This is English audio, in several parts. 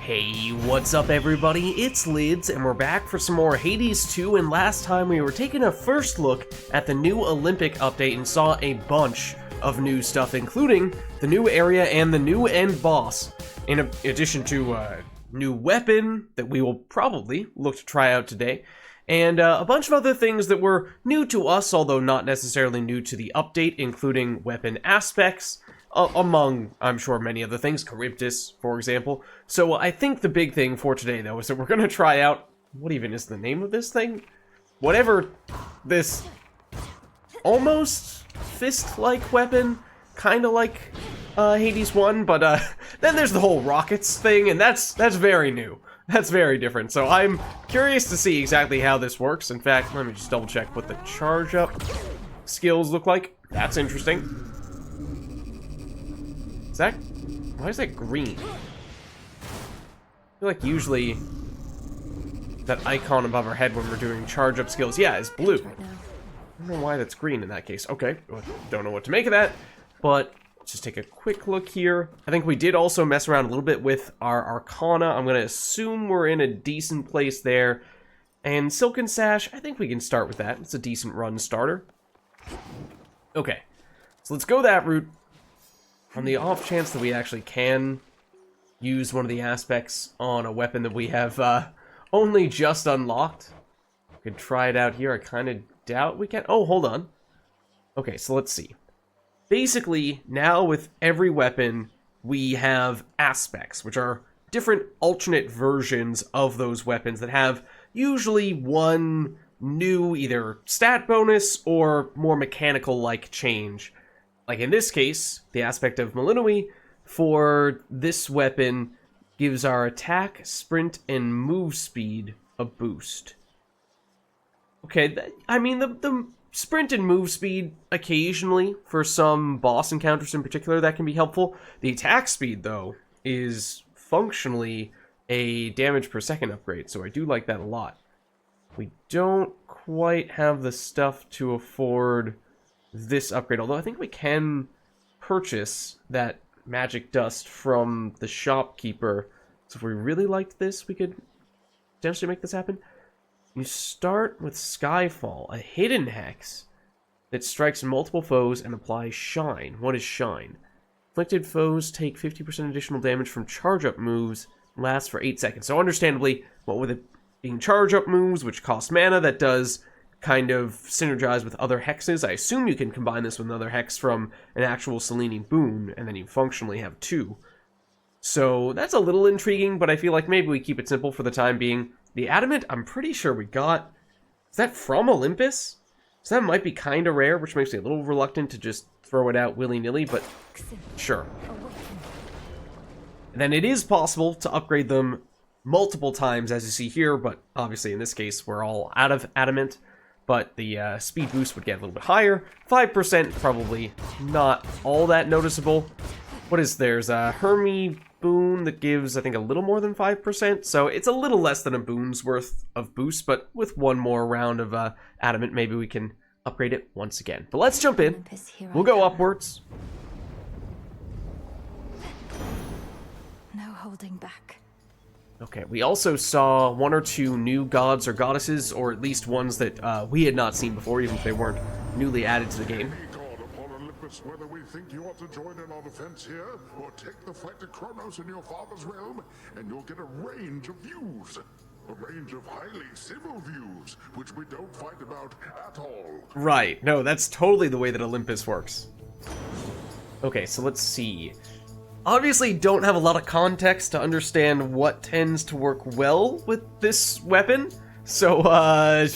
Hey, what's up everybody? It's Lids, and we're back for some more Hades 2, and last time we were taking a first look at the new Olympic update and saw a bunch of new stuff, including the new area and the new end boss, in addition to a new weapon that we will probably look to try out today, and a bunch of other things that were new to us, although not necessarily new to the update, including weapon aspects, among, I'm sure, many other things, Charybdis, for example. So I think the big thing for today, though, is that we're going to try out, what even is the name of this thing? Whatever this almost fist-like weapon, kind of like Hades 1, but then there's the whole rockets thing, and that's very new. That's very different, so I'm curious to see exactly how this works. In fact, let me just double check what the charge-up skills look like. That's interesting. Is that... why is that green? I feel like usually that icon above our head when we're doing charge-up skills, yeah, is blue. I don't know why that's green in that case. Okay, don't know what to make of that, but let's just take a quick look here. I think we did also mess around a little bit with our Arcana. I'm going to assume we're in a decent place there. And Silken Sash, I think we can start with that. It's a decent run starter. Okay, so let's go that route. On the off chance that we actually can use one of the aspects on a weapon that we have only just unlocked, we could try it out here. I kind of doubt we can. Oh, hold on. Okay, so let's see. Basically, now with every weapon, we have aspects, which are different alternate versions of those weapons that have usually one new either stat bonus or more mechanical-like change. Like in this case, the aspect of Melinoi for this weapon gives our attack, sprint, and move speed a boost. Okay, I mean, the sprint and move speed occasionally, for some boss encounters in particular, that can be helpful. The attack speed, though, is functionally a damage per second upgrade, so I do like that a lot. We don't quite have the stuff to afford this upgrade, although I think we can purchase that magic dust from the shopkeeper. So if we really liked this, we could potentially make this happen. You start with Skyfall, a hidden hex that strikes multiple foes and applies Shine. What is Shine? Afflicted foes take 50% additional damage from charge-up moves, lasts for 8 seconds. So understandably, what with it being charge-up moves, which cost mana, that does kind of synergize with other hexes. I assume you can combine this with another hex from an actual Selene boon, and then you functionally have two. So that's a little intriguing, but I feel like maybe we keep it simple for the time being. The Adamant, I'm pretty sure we got... is that from Olympus? So that might be kind of rare, which makes me a little reluctant to just throw it out willy-nilly, but sure. And then it is possible to upgrade them multiple times, as you see here, but obviously in this case we're all out of Adamant. But the speed boost would get a little bit higher. 5%, probably not all that noticeable. What is there's a Hermes boon that gives, I think, a little more than 5%. So it's a little less than a boon's worth of boost, but with one more round of Adamant, maybe we can upgrade it once again. But let's jump in. We'll go upwards. No holding back. Okay, we also saw one or two new gods or goddesses, or at least ones that we had not seen before, even if they weren't newly added to the game. God upon Olympus, whether we think you ought to join in our defense here, or take the fight to Kronos in your father's realm, and you'll get a range of views. A range of highly civil views, which we don't fight about at all. Right, no, that's totally the way that Olympus works. Okay, so let's see. Obviously don't have a lot of context to understand what tends to work well with this weapon, so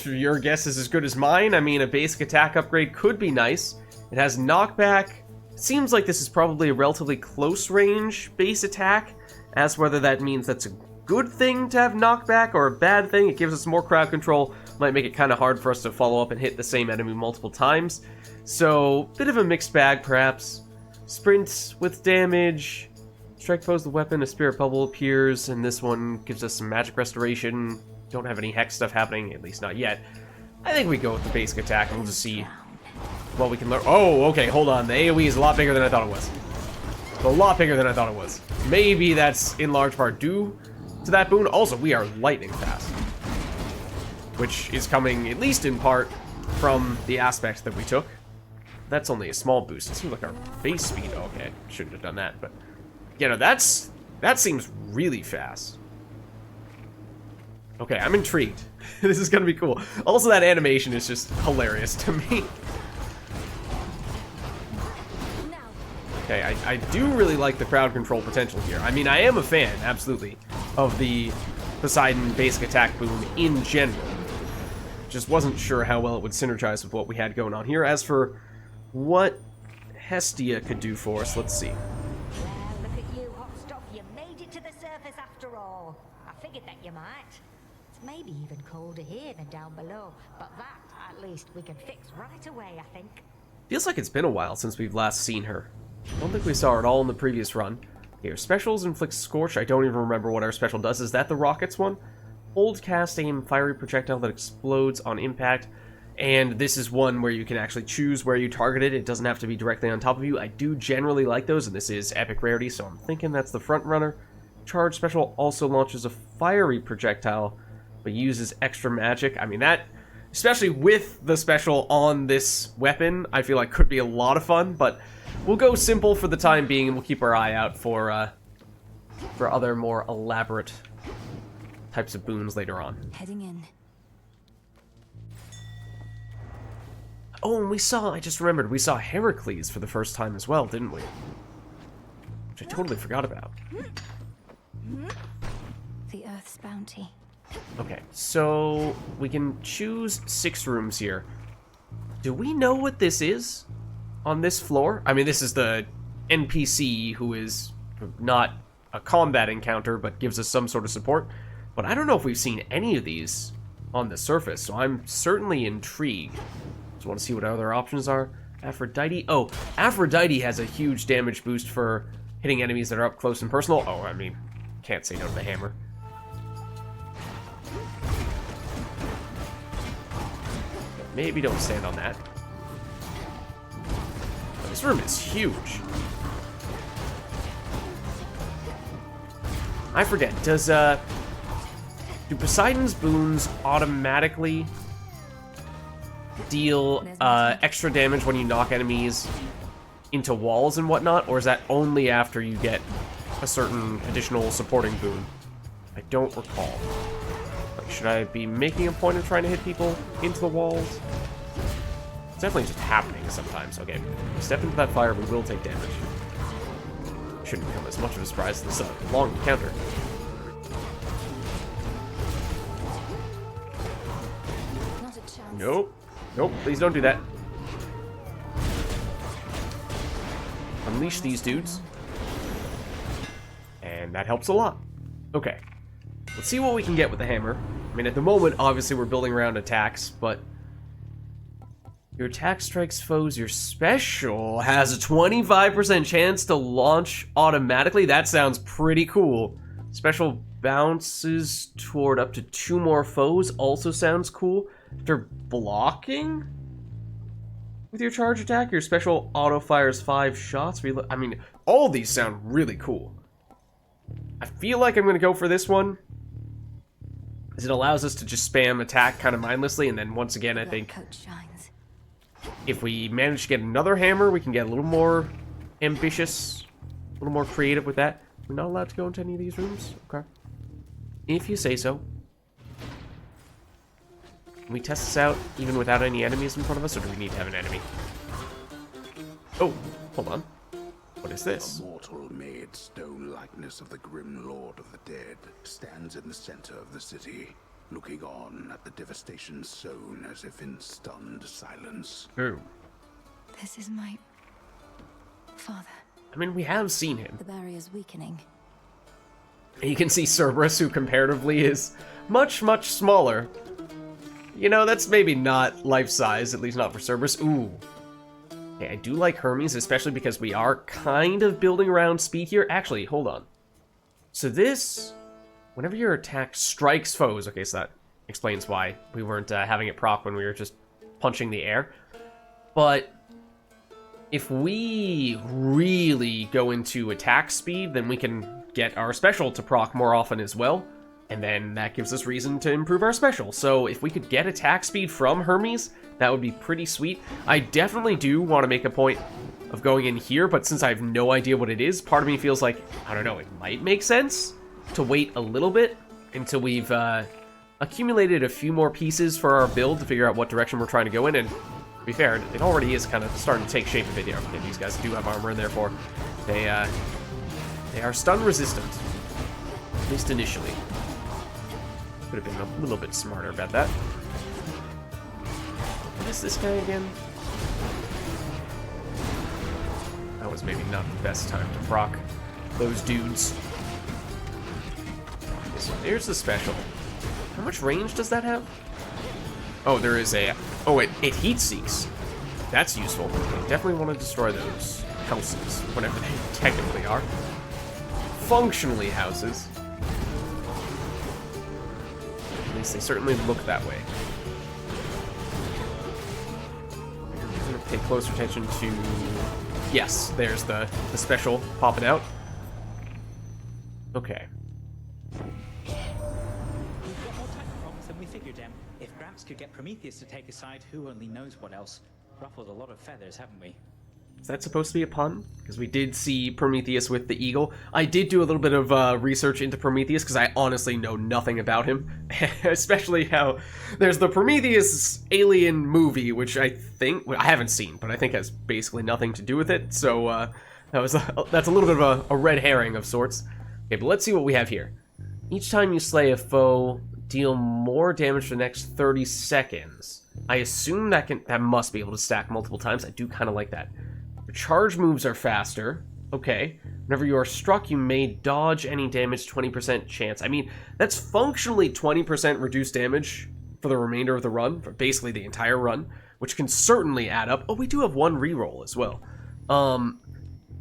your guess is as good as mine. I mean, a basic attack upgrade could be nice. It has knockback. Seems like this is probably a relatively close range base attack. As whether that means that's a good thing to have knockback or a bad thing, it gives us more crowd control, might make it kind of hard for us to follow up and hit the same enemy multiple times. So, bit of a mixed bag perhaps. Sprint with damage, strike foes the weapon, a spirit bubble appears, and this one gives us some magic restoration. Don't have any hex stuff happening, at least not yet. I think we go with the basic attack and we'll just see what we can learn. Oh, okay, hold on. The AoE is a lot bigger than I thought it was. A lot bigger than I thought it was. Maybe that's in large part due to that boon. Also, we are lightning fast, which is coming, at least in part, from the aspect that we took. That's only a small boost. It seems like our base speed. Okay, shouldn't have done that, but you know, that seems really fast. Okay, I'm intrigued. This is gonna be cool. Also, that animation is just hilarious to me. Okay, I do really like the crowd control potential here. I mean, I am a fan, absolutely, of the Poseidon basic attack boom in general. Just wasn't sure how well it would synergize with what we had going on here. As for what Hestia could do for us, let's see. Well, look at you, hot stuff. You made it to the surface after all. I figured that you might. It's maybe even colder here than down below, but that, at least, we can fix right away, I think. Feels like it's been a while since we've last seen her. I don't think we saw her at all in the previous run. Okay, her specials inflict Scorch. I don't even remember what our special does. Is that the Rockets one? Hold, cast, aim, fiery projectile that explodes on impact. And this is one where you can actually choose where you target it. It doesn't have to be directly on top of you. I do generally like those, and this is epic rarity, so I'm thinking that's the front runner. Charge special also launches a fiery projectile, but uses extra magic. I mean, that, especially with the special on this weapon, I feel like could be a lot of fun, but we'll go simple for the time being, and we'll keep our eye out for other more elaborate types of boons later on. Heading in. Oh, and I just remembered, we saw Heracles for the first time as well, didn't we? Which I totally forgot about. The Earth's bounty. Okay, so we can choose 6 rooms here. Do we know what this is on this floor? I mean, this is the NPC who is not a combat encounter, but gives us some sort of support. But I don't know if we've seen any of these on the surface, so I'm certainly intrigued. Just want to see what other options are. Aphrodite. Oh, Aphrodite has a huge damage boost for hitting enemies that are up close and personal. Oh, I mean, can't say no to the hammer. Maybe don't stand on that. This room is huge. I forget, do Poseidon's boons automatically deal extra damage when you knock enemies into walls and whatnot, or is that only after you get a certain additional supporting boon? I don't recall. Like, should I be making a point of trying to hit people into the walls? It's definitely just happening sometimes. Okay, if we step into that fire, we will take damage. Shouldn't become as much of a surprise. This is a long encounter. Not a chance. Nope. Nope, please don't do that. Unleash these dudes. And that helps a lot. Okay. Let's see what we can get with the hammer. I mean, at the moment, obviously, we're building around attacks, but your attack strikes foes. Your special has a 25% chance to launch automatically. That sounds pretty cool. Special bounces toward up to 2 more foes. Also sounds cool. After blocking with your charge attack, your special auto fires 5 shots. I mean, all these sound really cool. I feel like I'm going to go for this one, as it allows us to just spam attack kind of mindlessly, and then once again, I think if we manage to get another hammer, we can get a little more ambitious, a little more creative with that. We're not allowed to go into any of these rooms? Okay. If you say so. Can we test this out even without any enemies in front of us, or do we need to have an enemy? Oh, hold on. What is this? A mortal-made stone likeness of the grim lord of the dead stands in the center of the city, looking on at the devastation sown as if in stunned silence. Oh. This is my father. I mean, we have seen him. The barrier's weakening. And you can see Cerberus, who comparatively is much, much smaller. You know, that's maybe not life-size, at least not for Cerberus. Ooh. Okay, I do like Hermes, especially because we are kind of building around speed here. Actually, hold on. So this, whenever your attack strikes foes, okay, so that explains why we weren't having it proc when we were just punching the air. But if we really go into attack speed, then we can get our special to proc more often as well. And then that gives us reason to improve our special. So if we could get attack speed from Hermes, that would be pretty sweet. I definitely do want to make a point of going in here, but since I have no idea what it is, part of me feels like, I don't know, it might make sense to wait a little bit until we've accumulated a few more pieces for our build to figure out what direction we're trying to go in. And to be fair, it already is kind of starting to take shape a bit here. Okay, these guys do have armor, and therefore they are stun resistant, at least initially. Could have been a little bit smarter about that. What is this guy again? That was maybe not the best time to proc those dudes. Okay, so there's the special. How much range does that have? Oh, there is a... Oh, it heat seeks. That's useful. I definitely want to destroy those houses, whatever they technically are. Functionally houses. At least they certainly look that way. I'm going to pay closer attention to... Yes, there's the special popping out. Okay. We've got more time problems than we figured, Em. If Gramps could get Prometheus to take a side, who only knows what else? Ruffled a lot of feathers, haven't we? Is that supposed to be a pun? Because we did see Prometheus with the eagle. I did do a little bit of research into Prometheus because I honestly know nothing about him. Especially how there's the Prometheus alien movie, which I think... Well, I haven't seen, but I think has basically nothing to do with it. So that's a little bit of a red herring of sorts. Okay, but let's see what we have here. Each time you slay a foe, deal more damage for the next 30 seconds. I assume that must be able to stack multiple times. I do kind of like that. Your charge moves are faster. Okay. Whenever you are struck, you may dodge any damage 20% chance. I mean, that's functionally 20% reduced damage for the remainder of the run, for basically the entire run, which can certainly add up. Oh, we do have one reroll as well. I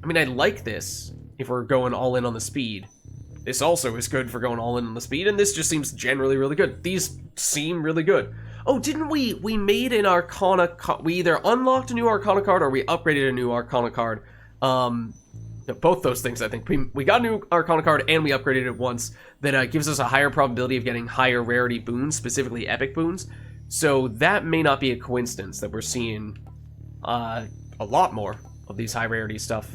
mean, I like this if we're going all in on the speed. This also is good for going all in on the speed, and this just seems generally really good. These seem really good. Oh, didn't we made an Arcana we either unlocked a new Arcana card or we upgraded a new Arcana card. Both those things, I think. We got a new Arcana card and we upgraded it once that gives us a higher probability of getting higher rarity boons, specifically epic boons. So that may not be a coincidence that we're seeing a lot more of these high rarity stuff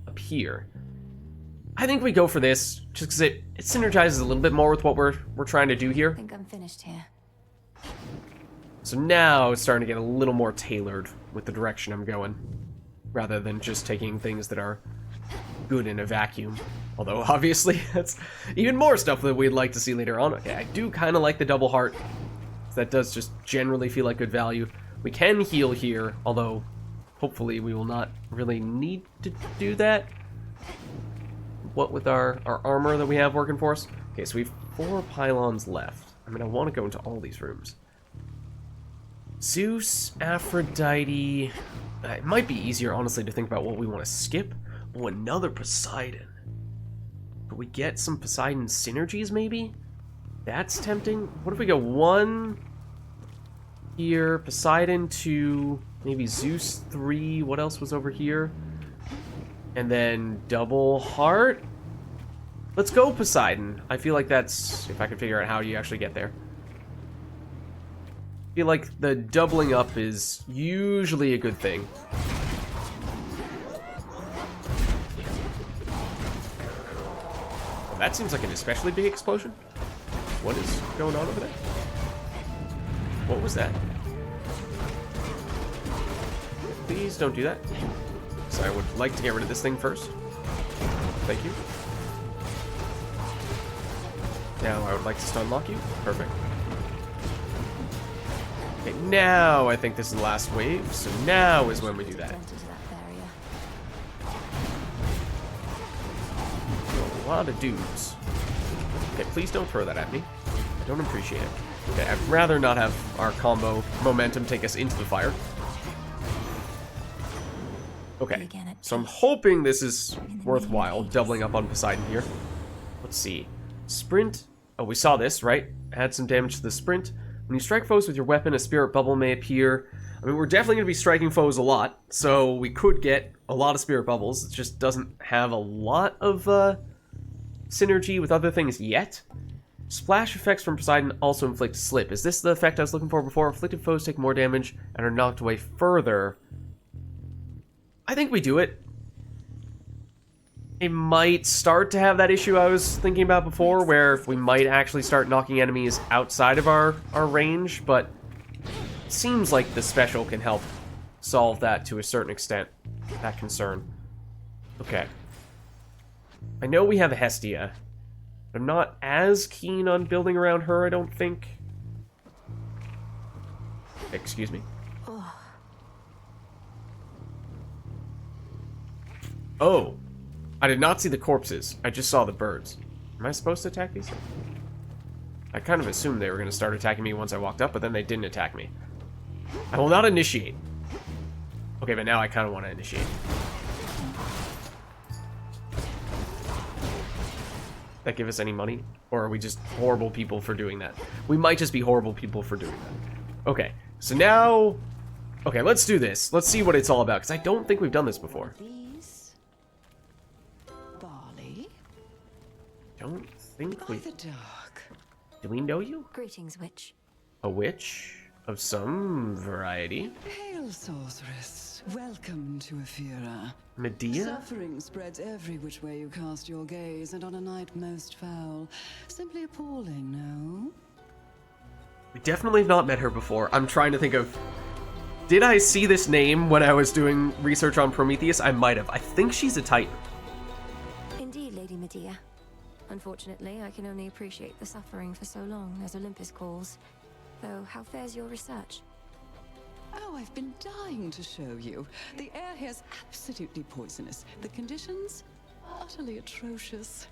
appear. I think we go for this, just because it synergizes a little bit more with what we're trying to do here. I think I'm finished here. So now it's starting to get a little more tailored with the direction I'm going, rather than just taking things that are good in a vacuum. Although, obviously, that's even more stuff that we'd like to see later on. Okay, I do kind of like the double heart. That does just generally feel like good value. We can heal here, although hopefully we will not really need to do that. What with our armor that we have working for us? Okay, so we have 4 pylons left. I mean, I want to go into all these rooms. Zeus, Aphrodite... it might be easier, honestly, to think about what we want to skip. Oh, another Poseidon. Could we get some Poseidon synergies, maybe? That's tempting. What if we go 1 here, Poseidon 2, maybe Zeus 3, what else was over here? And then double heart. Let's go Poseidon. I feel like that's, if I can figure out how you actually get there. I feel like the doubling up is usually a good thing. Well, that seems like an especially big explosion. What is going on over there? What was that? Please don't do that. So I would like to get rid of this thing first. Thank you. Now I would like to stun lock you. Perfect. Okay, now I think this is the last wave, so now is when we do that. A lot of dudes. Okay, please don't throw that at me. I don't appreciate it. Okay, I'd rather not have our combo momentum take us into the fire. Okay, so I'm hoping this is worthwhile, doubling up on Poseidon here. Let's see. Sprint. Oh, we saw this, right? Add some damage to the sprint. When you strike foes with your weapon, a spirit bubble may appear. I mean, we're definitely going to be striking foes a lot, so we could get a lot of spirit bubbles. It just doesn't have a lot of synergy with other things yet. Splash effects from Poseidon also inflict slip. Is this the effect I was looking for before? Afflicted foes take more damage and are knocked away further. I think we do it. It might start to have that issue I was thinking about before, where we might actually start knocking enemies outside of our range, but it seems like the special can help solve that to a certain extent, that concern. Okay. I know we have a Hestia. I'm not as keen on building around her, I don't think. Excuse me. Oh. I did not see the corpses. I just saw the birds. Am I supposed to attack these? I kind of assumed they were going to start attacking me once I walked up, but then they didn't attack me. I will not initiate. Okay, but now I kind of want to initiate. That give us any money? Or are we just horrible people for doing that? We might just be horrible people for doing that. Okay, so now... Okay, let's do this. Let's see what it's all about, because I don't think we've done this before. These barley Don't think by we... the dark. Do we know you? Greetings, witch. A witch? Of some variety. Hail, sorceress. Welcome to Ephira. Medea? Suffering spreads every which way you cast your gaze, and on a night most foul. Simply appalling, no? We definitely have not met her before. I'm trying to think of... Did I see this name when I was doing research on Prometheus? I might have. I think she's a Titan. Indeed, Lady Medea. Unfortunately, I can only appreciate the suffering for so long as Olympus calls. Though, how fares your research? Oh, I've been dying to show you. The air here's absolutely poisonous. The conditions? Utterly atrocious.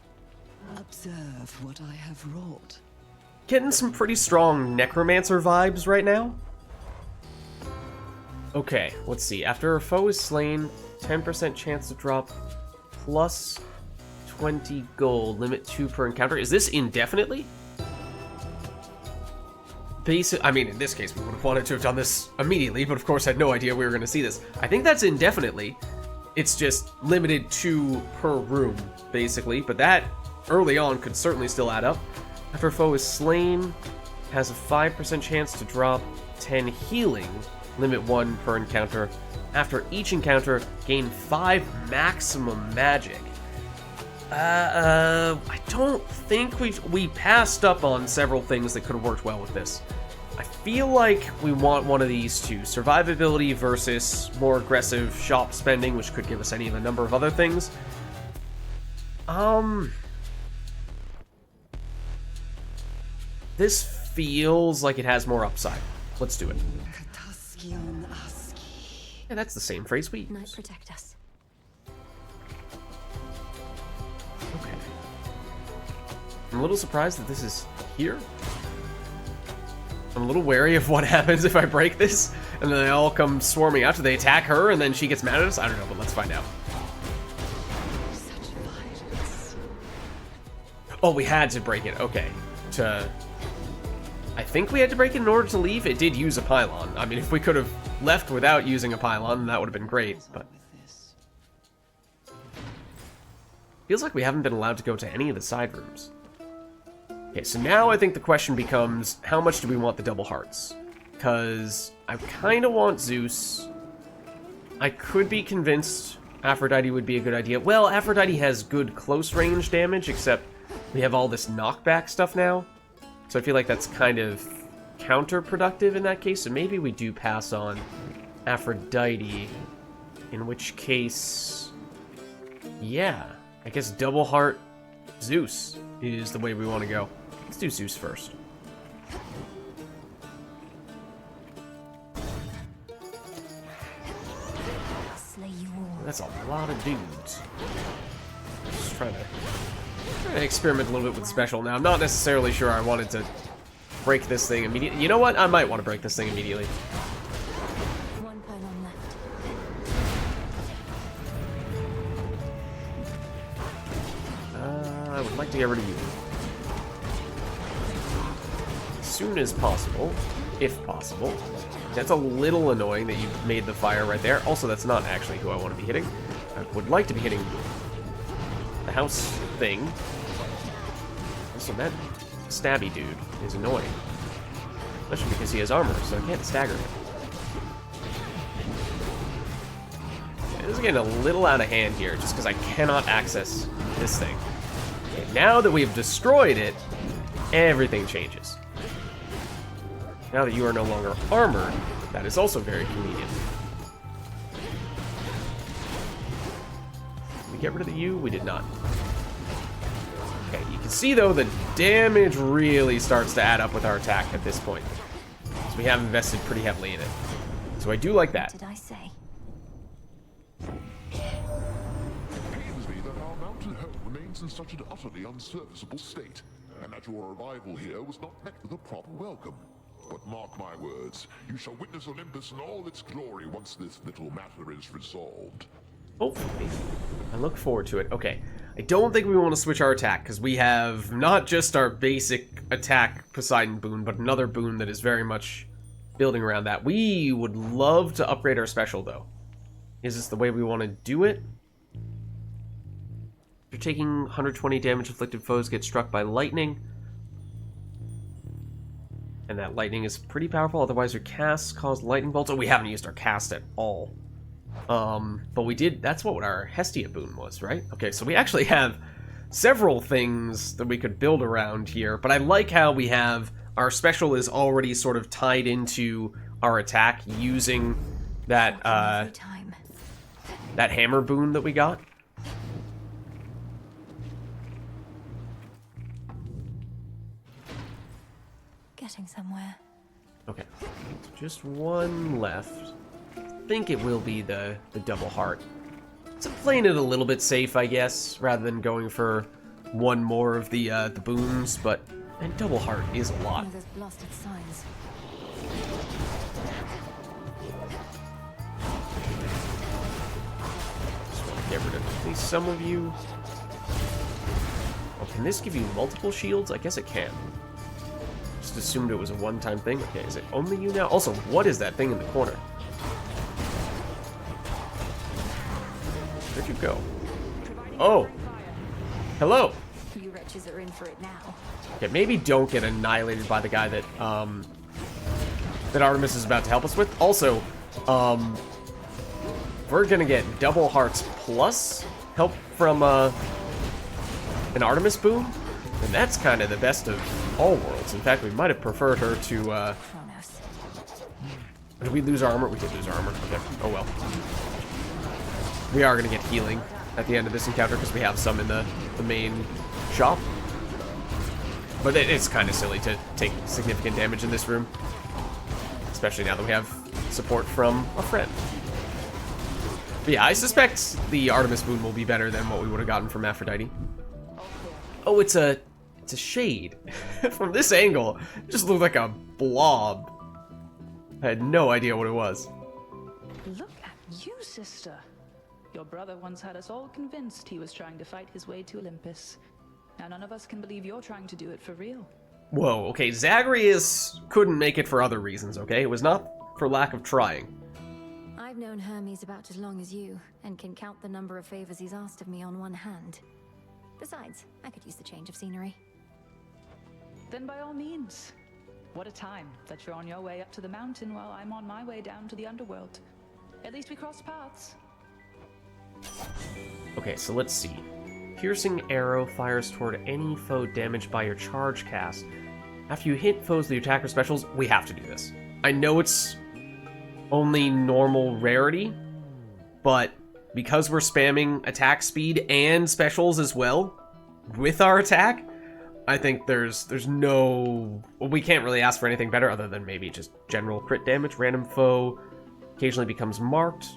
Observe what I have wrought. Getting some pretty strong necromancer vibes right now. Okay, let's see. After a foe is slain, 10% chance to drop plus 20 gold, limit 2 per encounter. Is this indefinitely? I mean, in this case, we would have wanted to have done this immediately, but of course had no idea we were going to see this. I think that's indefinitely. It's just limited to per room, basically, but that early on could certainly still add up. After a foe is slain, has a 5% chance to drop 10 healing, limit 1 per encounter. After each encounter, gain 5 maximum magic. I don't think we passed up on several things that could have worked well with this. I feel like we want one of these two. Survivability versus more aggressive shop spending, which could give us any of a number of other things. This feels like it has more upside. Let's do it. Yeah, that's the same phrase we Night use. protect us. Okay. I'm a little surprised that this is here. I'm a little wary of what happens if I break this, and then they all come swarming out. Do they attack her, and then she gets mad at us? I don't know, but let's find out. Such violence. Oh, we had to break it. Okay. I think we had to break it in order to leave. It did use a pylon. I mean, if we could have left without using a pylon, that would have been great, but... Feels like we haven't been allowed to go to any of the side rooms. Okay, so now I think the question becomes, how much do we want the double hearts? Because I kind of want Zeus. I could be convinced Aphrodite would be a good idea. Well, Aphrodite has good close range damage, except we have all this knockback stuff now. So I feel like that's kind of counterproductive in that case. So maybe we do pass on Aphrodite, in which case, yeah, I guess double heart Zeus is the way we want to go. Let's do Zeus first. Slay you all. That's a lot of dudes. Just trying to experiment a little bit with special. Now, I'm not necessarily sure I wanted to break this thing immediately. You know what? I might want to break this thing immediately. One pylon left. I would like to get rid of you. soon as possible, if possible. That's a little annoying that you made the fire right there. Also, that's not actually who I want to be hitting. I would like to be hitting the house thing. Also, that stabby dude is annoying. Especially because he has armor, so I can't stagger him. This is getting a little out of hand here, just because I cannot access this thing. Okay, now that we've destroyed it, everything changes. Now that you are no longer armored, that is also very convenient. Did we get rid of the U? We did not. Okay, you can see though the damage really starts to add up with our attack at this point. So we have invested pretty heavily in it. So I do like that. What did I say? It pains me that our mountain home remains in such an utterly unserviceable state, and that your arrival here was not met with a proper welcome. But mark my words, you shall witness Olympus in all its glory once this little matter is resolved. Hopefully. I look forward to it. Okay. I don't think we want to switch our attack, because we have not just our basic attack Poseidon boon, but another boon that is very much building around that. We would love to upgrade our special, though. Is this the way we want to do it? You're taking 120 damage, afflicted foes get struck by lightning. And that lightning is pretty powerful, otherwise your casts cause lightning bolts. Oh, we haven't used our cast at all. But we did, that's what our Hestia boon was, right? Okay, so we actually have several things that we could build around here, but I like how we have, our special is already sort of tied into our attack using that, that hammer boon that we got. Getting somewhere. Okay, just one left. I think it will be the double heart. So playing it a little bit safe, I guess, rather than going for one more of the boons, but and double heart is a lot. Those blasted signs. Just want to get rid of at least some of you. Oh, can this give you multiple shields? I guess it can. Just assumed it was a one-time thing. Okay, is it only you now? Also, what is that thing in the corner? Where'd you go? Oh! Hello! You wretches are in for it now. Okay, maybe don't get annihilated by the guy that, that Artemis is about to help us with. Also, we're gonna get double hearts plus help from, an Artemis boon, and that's kind of the best of all worlds. In fact, we might have preferred her to, Kronos. Did we lose our armor? We did lose our armor. Okay. Oh well. We are going to get healing at the end of this encounter because we have some in the main shop. But it's kind of silly to take significant damage in this room. Especially now that we have support from a friend. But yeah, I suspect the Artemis boon will be better than what we would have gotten from Aphrodite. Oh, it's a shade. From this angle, it just looked like a blob. I had no idea what it was. Look at you, sister. Your brother once had us all convinced he was trying to fight his way to Olympus. Now none of us can believe you're trying to do it for real. Whoa, okay, Zagreus couldn't make it for other reasons, okay? It was not for lack of trying. I've known Hermes about as long as you, and can count the number of favors he's asked of me on one hand. Besides, I could use the change of scenery. Then by all means. What a time that you're on your way up to the mountain while I'm on my way down to the underworld. At least we crossed paths. Okay, so let's see. Piercing arrow fires toward any foe damaged by your charge cast. After you hit foes with your attacker specials, we have to do this. I know it's only normal rarity, but because we're spamming attack speed and specials as well with our attack, I think there's no... Well, we can't really ask for anything better other than maybe just general crit damage. Random foe occasionally becomes marked.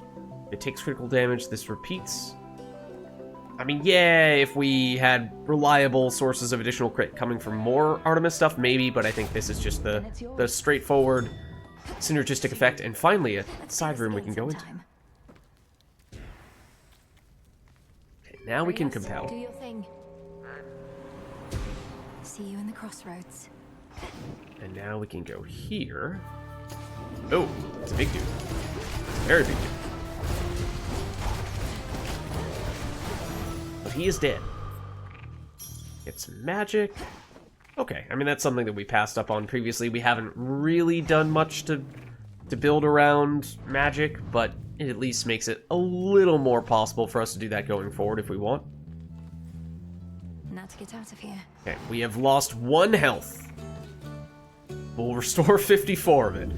It takes critical damage. This repeats. I mean, yeah, if we had reliable sources of additional crit coming from more Artemis stuff, maybe, but I think this is just the straightforward synergistic effect. And finally, a side room we can go into. Okay, now we can Do compel. your thing. See you in the crossroads. And now we can go here. Oh, it's a big dude. It's a very big dude. But he is dead. It's magic. Okay, I mean, that's something that we passed up on previously. We haven't really done much to build around magic, but it at least makes it a little more possible for us to do that going forward if we want. Now to get out of here. Okay, we have lost 1 health. We'll restore 54 of it.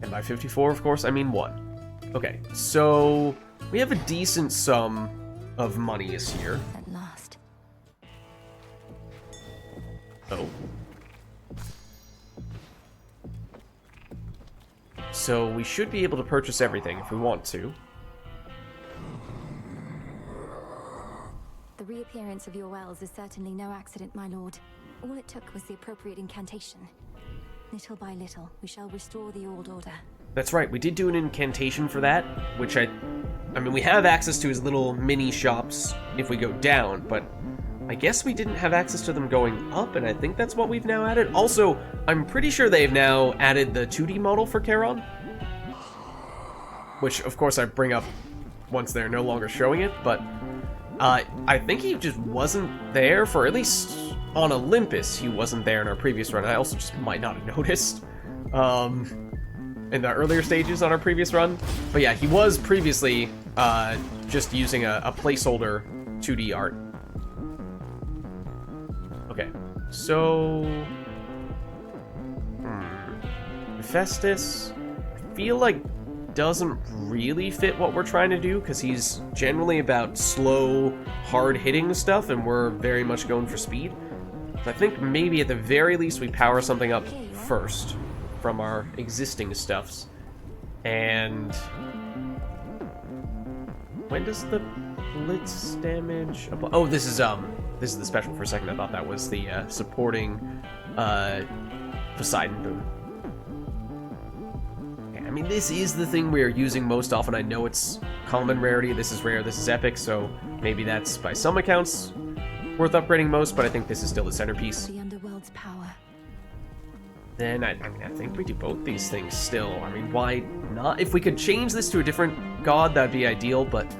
And by 54, of course, I mean 1. Okay, so we have a decent sum of monies here. At last. Oh. So we should be able to purchase everything if we want to. The reappearance of your wells is certainly no accident, my lord. All it took was the appropriate incantation. Little by little, we shall restore the old order. That's right, we did do an incantation for that, which I mean, we have access to his little mini shops if we go down, but I guess we didn't have access to them going up, and I think that's what we've now added. Also, I'm pretty sure they've now added the 2D model for Charon, which, of course, I bring up once they're no longer showing it, but I think he just wasn't there for, at least on Olympus, he wasn't there in our previous run. I also just might not have noticed in the earlier stages on our previous run. But yeah, he was previously just using a placeholder 2D art. Okay, so... Hephaestus, I feel like doesn't really fit what we're trying to do, because he's generally about slow, hard-hitting stuff, and we're very much going for speed. So I think maybe at the very least we power something up first from our existing stuffs. And when does the blitz damage apply? Oh, this is the special. For a second I thought that was the supporting Poseidon boon. I mean, this is the thing we are using most often. I know it's common rarity, this is rare, this is epic, so maybe that's, by some accounts, worth upgrading most, but I think this is still the centerpiece. The underworld's power. Then, I mean, I think we do both these things still. I mean, why not? If we could change this to a different god, that'd be ideal, but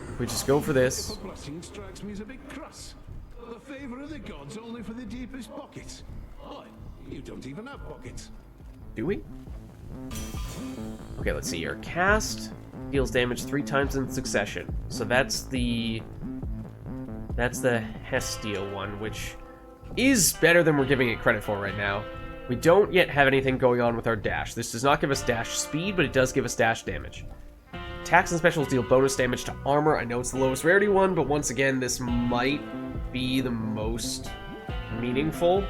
if we just go for this. The blessing strikes me as a bit crass. The favor of the gods only for the deepest pockets. Oi, you don't even have pockets. Do we? Okay, let's see here. Cast deals damage 3 times in succession. So that's the Hestial one, which is better than we're giving it credit for right now. We don't yet have anything going on with our dash. This does not give us dash speed, but it does give us dash damage. Attacks and specials deal bonus damage to armor. I know it's the lowest rarity one, but once again, this might be the most meaningful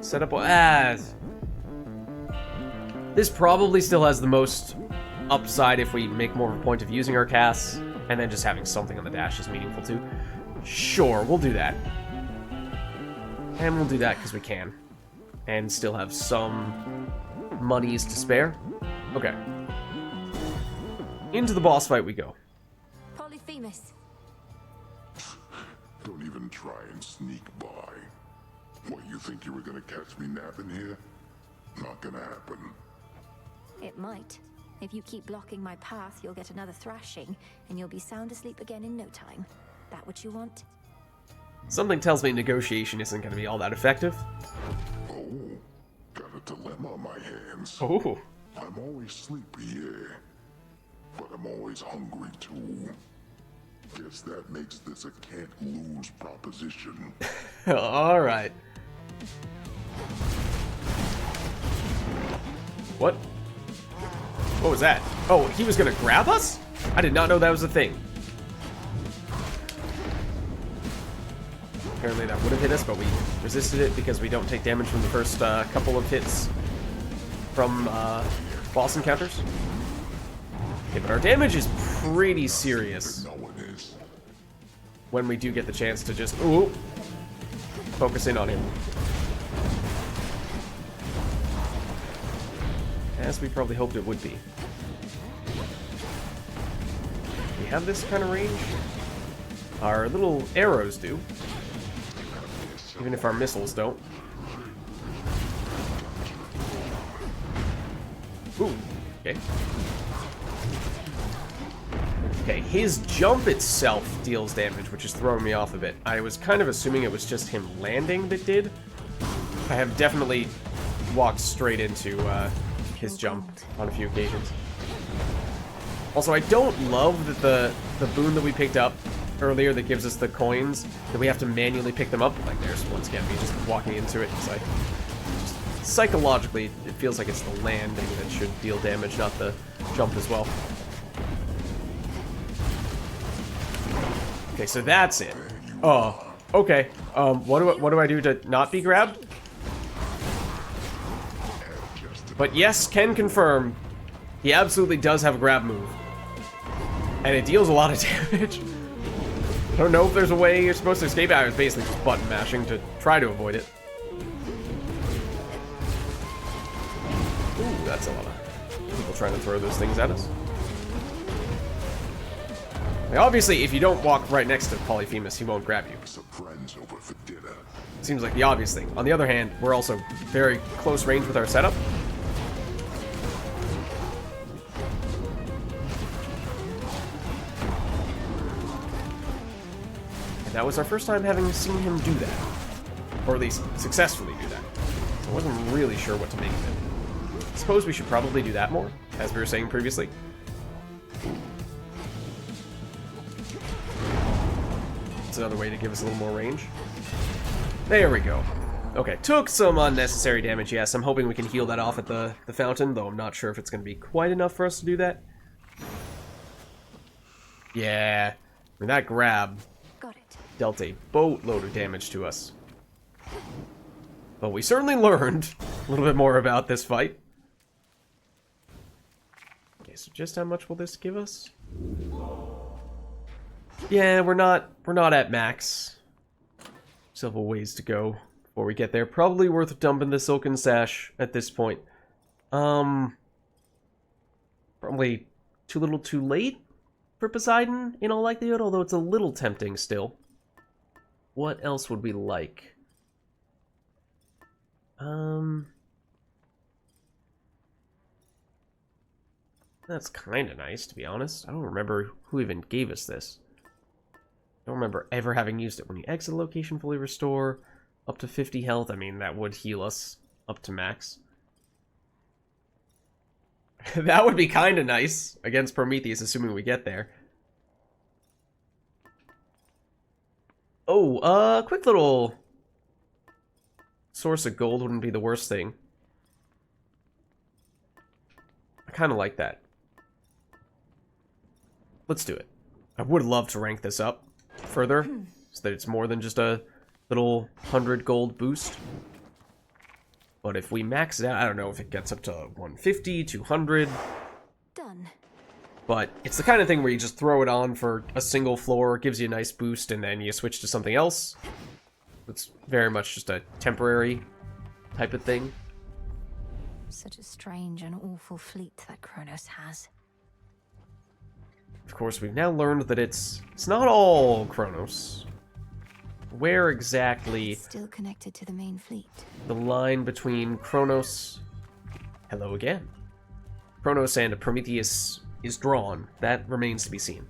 setup. This probably still has the most upside if we make more of a point of using our casts, and then just having something on the dash is meaningful too. Sure, we'll do that. And we'll do that because we can. And still have some monies to spare. Okay. Into the boss fight we go. Polyphemus. Don't even try and sneak by. What, you think you were gonna catch me napping here? Not gonna happen. It might. If you keep blocking my path, you'll get another thrashing, and you'll be sound asleep again in no time. That what you want? Something tells me negotiation isn't going to be all that effective. Oh, got a dilemma on my hands. Oh. I'm always sleepy, yeah. But I'm always hungry too. Guess that makes this a can't-lose proposition. Alright. What? What was that? Oh, he was gonna grab us? I did not know that was a thing. Apparently that would have hit us, but we resisted it because we don't take damage from the first couple of hits from boss encounters. Okay, but our damage is pretty serious No one is. when we do get the chance to just focus in on him. As we probably hoped it would be. We have this kind of range. Our little arrows do. Even if our missiles don't. Ooh, okay. Okay, his jump itself deals damage, which is throwing me off a bit. I was kind of assuming it was just him landing that did. I have definitely walked straight into his jump on a few occasions. Also, I don't love that the boon that we picked up earlier that gives us the coins, that we have to manually pick them up. Like, there's once again me just walking into it. It's like, just psychologically, it feels like it's the landing that should deal damage, not the jump as well. Okay, so that's it. Oh, okay. What do I do to not be grabbed? But yes, can confirm, he absolutely does have a grab move. And it deals a lot of damage. I don't know if there's a way you're supposed to escape it. I was basically just button mashing to try to avoid it. Ooh, that's a lot of people trying to throw those things at us. Now, obviously, if you don't walk right next to Polyphemus, he won't grab you. Seems like the obvious thing. On the other hand, we're also very close range with our setup. And that was our first time having seen him do that. Or at least successfully do that. So I wasn't really sure what to make of it. I suppose we should probably do that more, as we were saying previously. It's another way to give us a little more range. There we go. Okay, took some unnecessary damage, yes. I'm hoping we can heal that off at the fountain, though I'm not sure if it's going to be quite enough for us to do that. Yeah. I mean, that grab dealt a boatload of damage to us. But we certainly learned a little bit more about this fight. Okay, so just how much will this give us? Yeah, we're not at max. Still have a ways to go before we get there. Probably worth dumping the Silken Sash at this point. Probably too little too late for Poseidon, in all likelihood, although it's a little tempting still. What else would we like? That's kind of nice, to be honest. I don't remember who even gave us this. I don't remember ever having used it. When you exit a location, fully restore up to 50 health. I mean, that would heal us up to max. That would be kind of nice against Prometheus, assuming we get there. Oh, quick little source of gold wouldn't be the worst thing. I kind of like that. Let's do it. I would love to rank this up further, so that it's more than just a little 100 gold boost. But if we max it out, I don't know if it gets up to 150, 200. Done. But it's the kind of thing where you just throw it on for a single floor, gives you a nice boost, and then you switch to something else. It's very much just a temporary type of thing. Such a strange and awful fleet that Kronos has. Of course, we've now learned that it's not all Kronos. Where exactly... Still connected to the main fleet. The line between Kronos... Hello again. Kronos and Prometheus is drawn. That remains to be seen.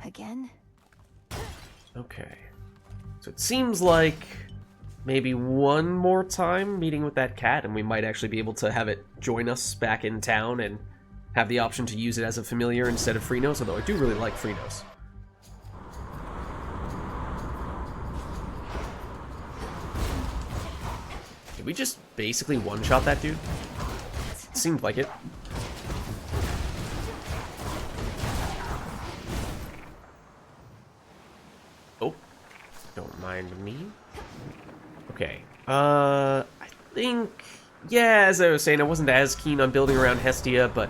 Again? Okay. So it seems like maybe one more time meeting with that cat, and we might actually be able to have it join us back in town and have the option to use it as a familiar instead of Freenos, although I do really like Freenos. Did we just basically one-shot that dude? It seemed like it. Oh. Don't mind me. Okay. I think... Yeah, as I was saying, I wasn't as keen on building around Hestia, but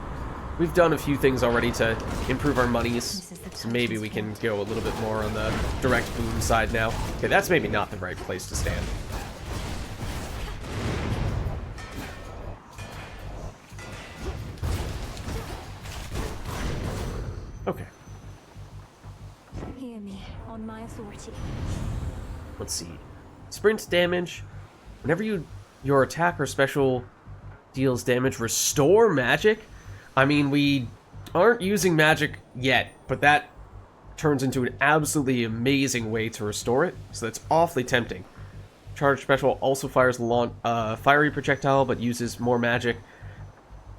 we've done a few things already to improve our monies. So maybe we can go a little bit more on the direct boom side now. Okay, that's maybe not the right place to stand. Okay. Hear me, on my authority. Let's see. Sprint damage. Whenever your attack or special deals damage, restore magic. I mean, we aren't using magic yet, but that turns into an absolutely amazing way to restore it, so that's awfully tempting. Charge special also fires fiery projectile, but uses more magic.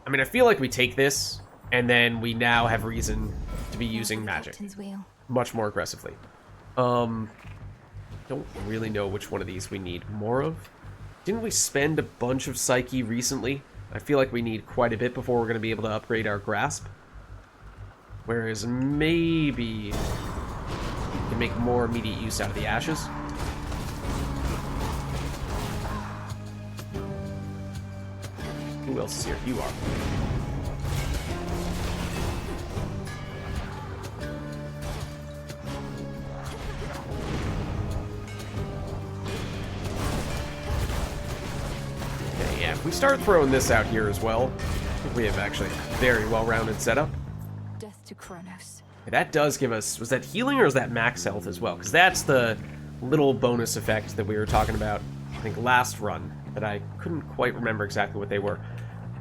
I mean, I feel like we take this, and then we now have reason to be using magic much more aggressively. Don't really know which one of these we need more of. Didn't we spend a bunch of Psyche recently? I feel like we need quite a bit before we're going to be able to upgrade our Grasp. Whereas maybe we can make more immediate use out of the Ashes. Who else is here? You are. Okay, yeah, if we start throwing this out here as well, I think we have actually a very well-rounded setup. Death to Kronos. That does give us... Was that healing or is that max health as well? Because that's the little bonus effect that we were talking about, I think, last run. That I couldn't quite remember exactly what they were.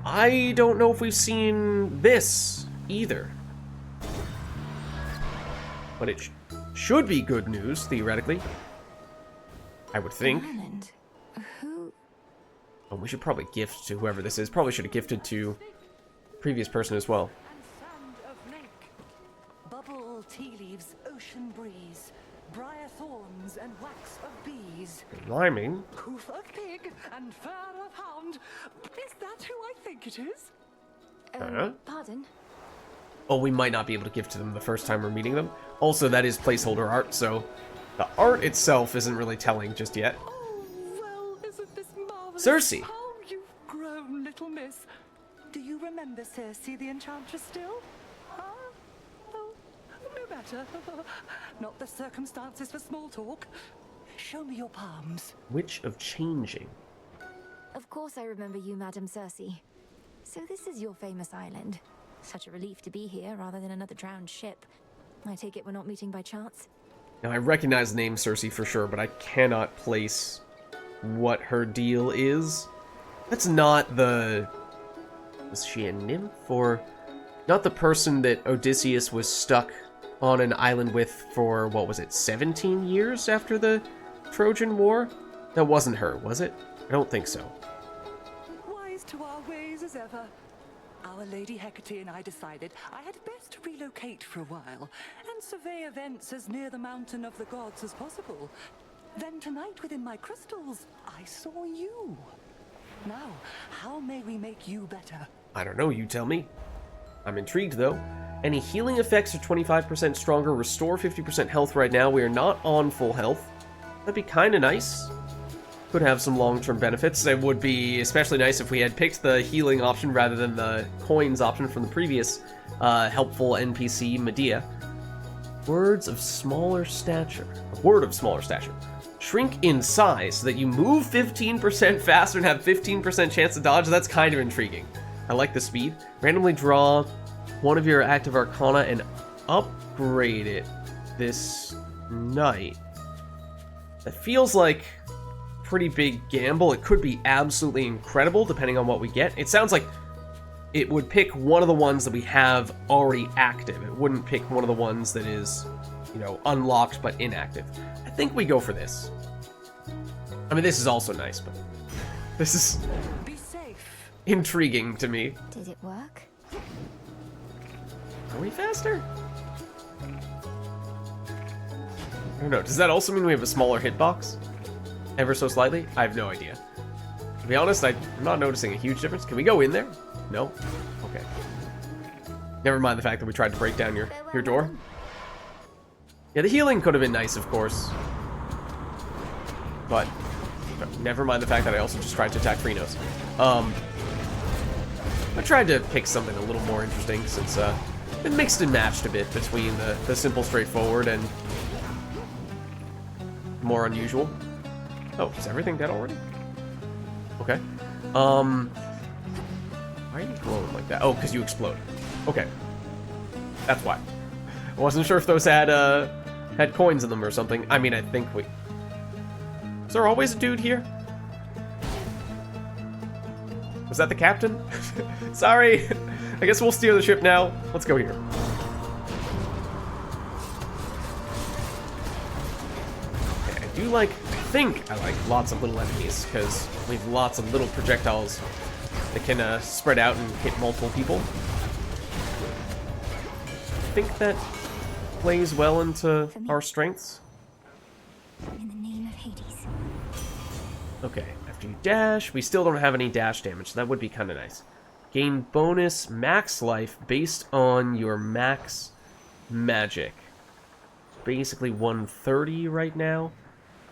I don't know if we've seen this either. But it should be good news, theoretically. I would think. Island. Who? Oh, we should probably gift to whoever this is. Probably should have gifted to the previous person as well. And sand of lake, bubble tea leaves, ocean breeze, briar thorns and wax of bees, Rhyming. hoof of pig and fur of hound. Is that who I think it is? Pardon? Oh, we might not be able to give to them the first time we're meeting them. Also, that is placeholder art, so the art itself isn't really telling just yet. Oh, well, isn't this marvelous? Circe. How you've grown, little miss. Do you remember Circe the Enchantress still? Huh? Oh, no matter. Not the circumstances for small talk. Show me your palms. Witch of Changing. Of course I remember you, Madam Circe. So this is your famous island. Such a relief to be here rather than another drowned ship. I take it we're not meeting by chance? Now, I recognize the name Circe for sure, but I cannot place what her deal is. That's not the... Is she a nymph? Or not the person that Odysseus was stuck on an island with for, what was it, 17 years after the Trojan War? That wasn't her, was it? I don't think so. Wise to our ways as ever. Our Lady Hecate and I decided I had best relocate for a while and survey events as near the mountain of the gods as possible. Then tonight within my crystals, I saw you. Now, how may we make you better? I don't know, you tell me. I'm intrigued, though. Any healing effects are 25% stronger, restore 50% health right now. We are not on full health. That'd be kind of nice. Could have some long-term benefits. It would be especially nice if we had picked the healing option rather than the coins option from the previous helpful NPC, Medea. Words of smaller stature. A word of smaller stature. Shrink in size so that you move 15% faster and have 15% chance to dodge. That's kind of intriguing. I like the speed. Randomly draw one of your active arcana and upgrade it this night. That feels like a pretty big gamble. It could be absolutely incredible depending on what we get. It sounds like it would pick one of the ones that we have already active. It wouldn't pick one of the ones that is, you know, unlocked but inactive. I think we go for this. I mean, this is also nice, but this is Be safe. intriguing to me. Did it work? Are we faster? I don't know. Does that also mean we have a smaller hitbox? Ever so slightly? I have no idea. To be honest, I'm not noticing a huge difference. Can we go in there? No? Okay. Never mind the fact that we tried to break down your door. Yeah, the healing could have been nice, of course. But never mind the fact that I also just tried to attack Phrynos. I tried to pick something a little more interesting since it mixed and matched a bit between the simple, straightforward and more unusual. Oh, is everything dead already? Okay. Why are you glowing like that? Oh, because you explode. Okay. That's why. wasn't sure if those had coins in them or something. I mean, I think we... Is there always a dude here? Was that the captain? Sorry. I guess we'll steer the ship now. Let's go here. Okay, I think I like lots of little enemies, because we have lots of little projectiles that can spread out and hit multiple people. I think that plays well into our strengths. In the name of Hades. Okay, after you dash, we still don't have any dash damage, so that would be kind of nice. Gain bonus max life based on your max magic. Basically 130 right now.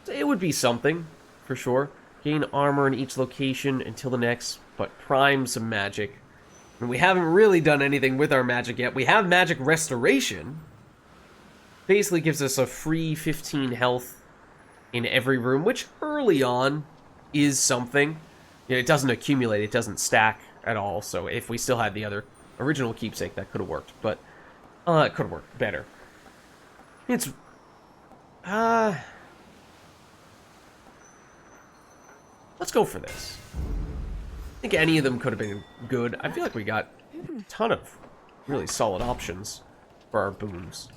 So it would be something, for sure. Gain armor in each location until the next, but prime some magic. And we haven't really done anything with our magic yet. We have magic restoration. Basically gives us a free 15 health in every room, which early on is something. You know, it doesn't accumulate, it doesn't stack at all, so if we still had the other original keepsake, that could have worked, but it could have worked better. It's let's go for this. I think any of them could have been good. I feel like we got a ton of really solid options for our boons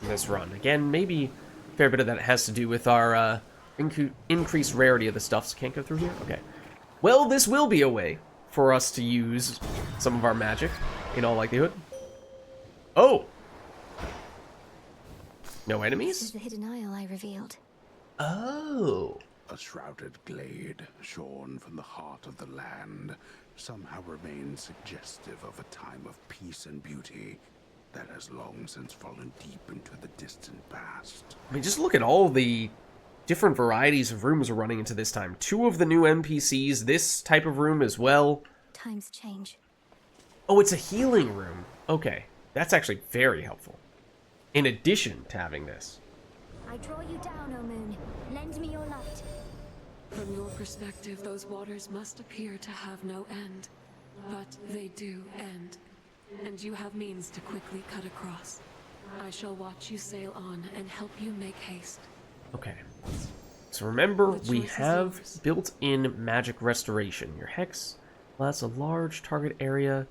in this run. Again, maybe a fair bit of that has to do with our increased rarity of the stuff, so can't go through here? Okay. Well, this will be a way for us to use some of our magic, in all likelihood. Oh! No This enemies? is the hidden isle I revealed. Oh. A shrouded glade, shorn from the heart of the land, somehow remains suggestive of a time of peace and beauty that has long since fallen deep into the distant past. I mean, just look at all the different varieties of rooms we're running into this time. 2 of the new NPCs, this type of room as well. Times change. Oh, it's a healing room. Okay, that's actually very helpful. In addition to having this. I draw you down, O moon. Lend me your light. From your perspective, those waters must appear to have no end. But they do end. And you have means to quickly cut across. I shall watch you sail on and help you make haste. Okay. So remember, we have built-in magic restoration. Your hex lasts a large target area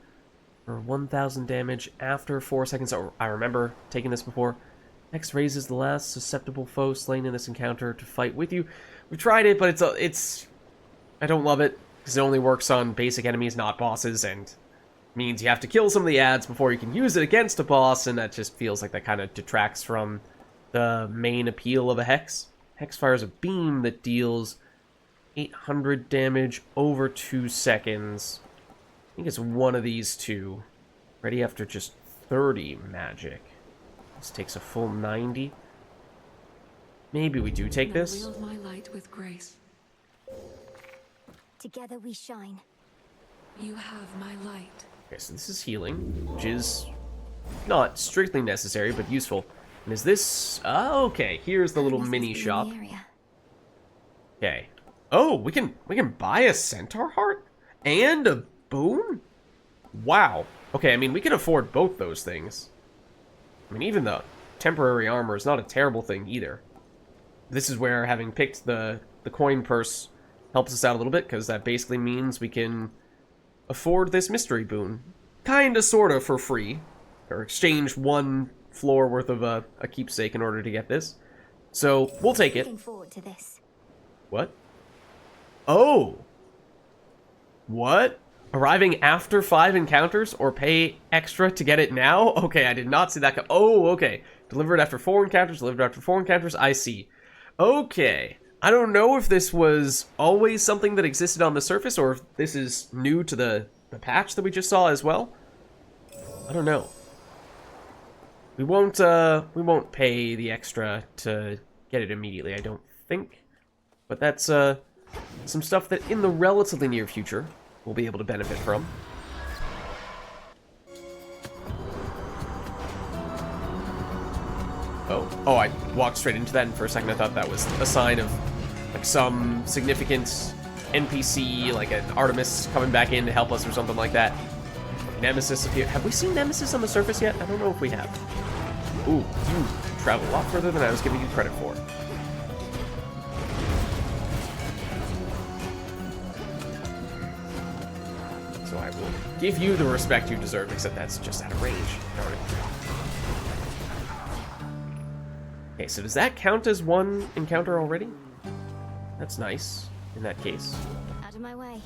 for 1,000 damage after 4 seconds. Oh, I remember taking this before. Hex raises the last susceptible foe slain in this encounter to fight with you. We've tried it, but it's I don't love it, because it only works on basic enemies, not bosses, and means you have to kill some of the ads before you can use it against a boss, and that just feels like that kind of detracts from the main appeal of a hex. Hex fires a beam that deals 800 damage over 2 seconds. I think it's one of these two. Ready after just 30 magic. This takes a full 90. Maybe we do take this. Wield my light with grace. Together we shine. You have my light. Okay, so this is healing, which is not strictly necessary, but useful. And is this... Oh, okay, here's the little This mini must be in shop. the area. Okay. Oh, we can buy a centaur heart and a boon? Wow. Okay, I mean, we can afford both those things. I mean, even the temporary armor is not a terrible thing either. This is where having picked the coin purse helps us out a little bit, because that basically means we can afford this mystery boon. Kinda, sorta, for free. Or exchange 1 floor worth of a keepsake in order to get this. So, we'll take it. Looking forward to this. What? Oh! What? Arriving after 5 encounters, or pay extra to get it now? Okay, I did not see that. Oh, okay. Delivered after 4 encounters, delivered after 4 encounters, I see. Okay. I don't know if this was always something that existed on the surface, or if this is new to the patch that we just saw as well. I don't know. We won't pay the extra to get it immediately, I don't think. But that's some stuff that in the relatively near future we'll be able to benefit from. Oh, I walked straight into that, and for a second I thought that was a sign of like some significant NPC, like an Artemis coming back in to help us or something like that. Nemesis appeared. Have we seen Nemesis on the surface yet? I don't know if we have. Ooh, you travel a lot further than I was giving you credit for. So I will give you the respect you deserve, except that's just out of range. Darn it. Okay, so does that count as one encounter already? That's nice, in that case. Out of my way.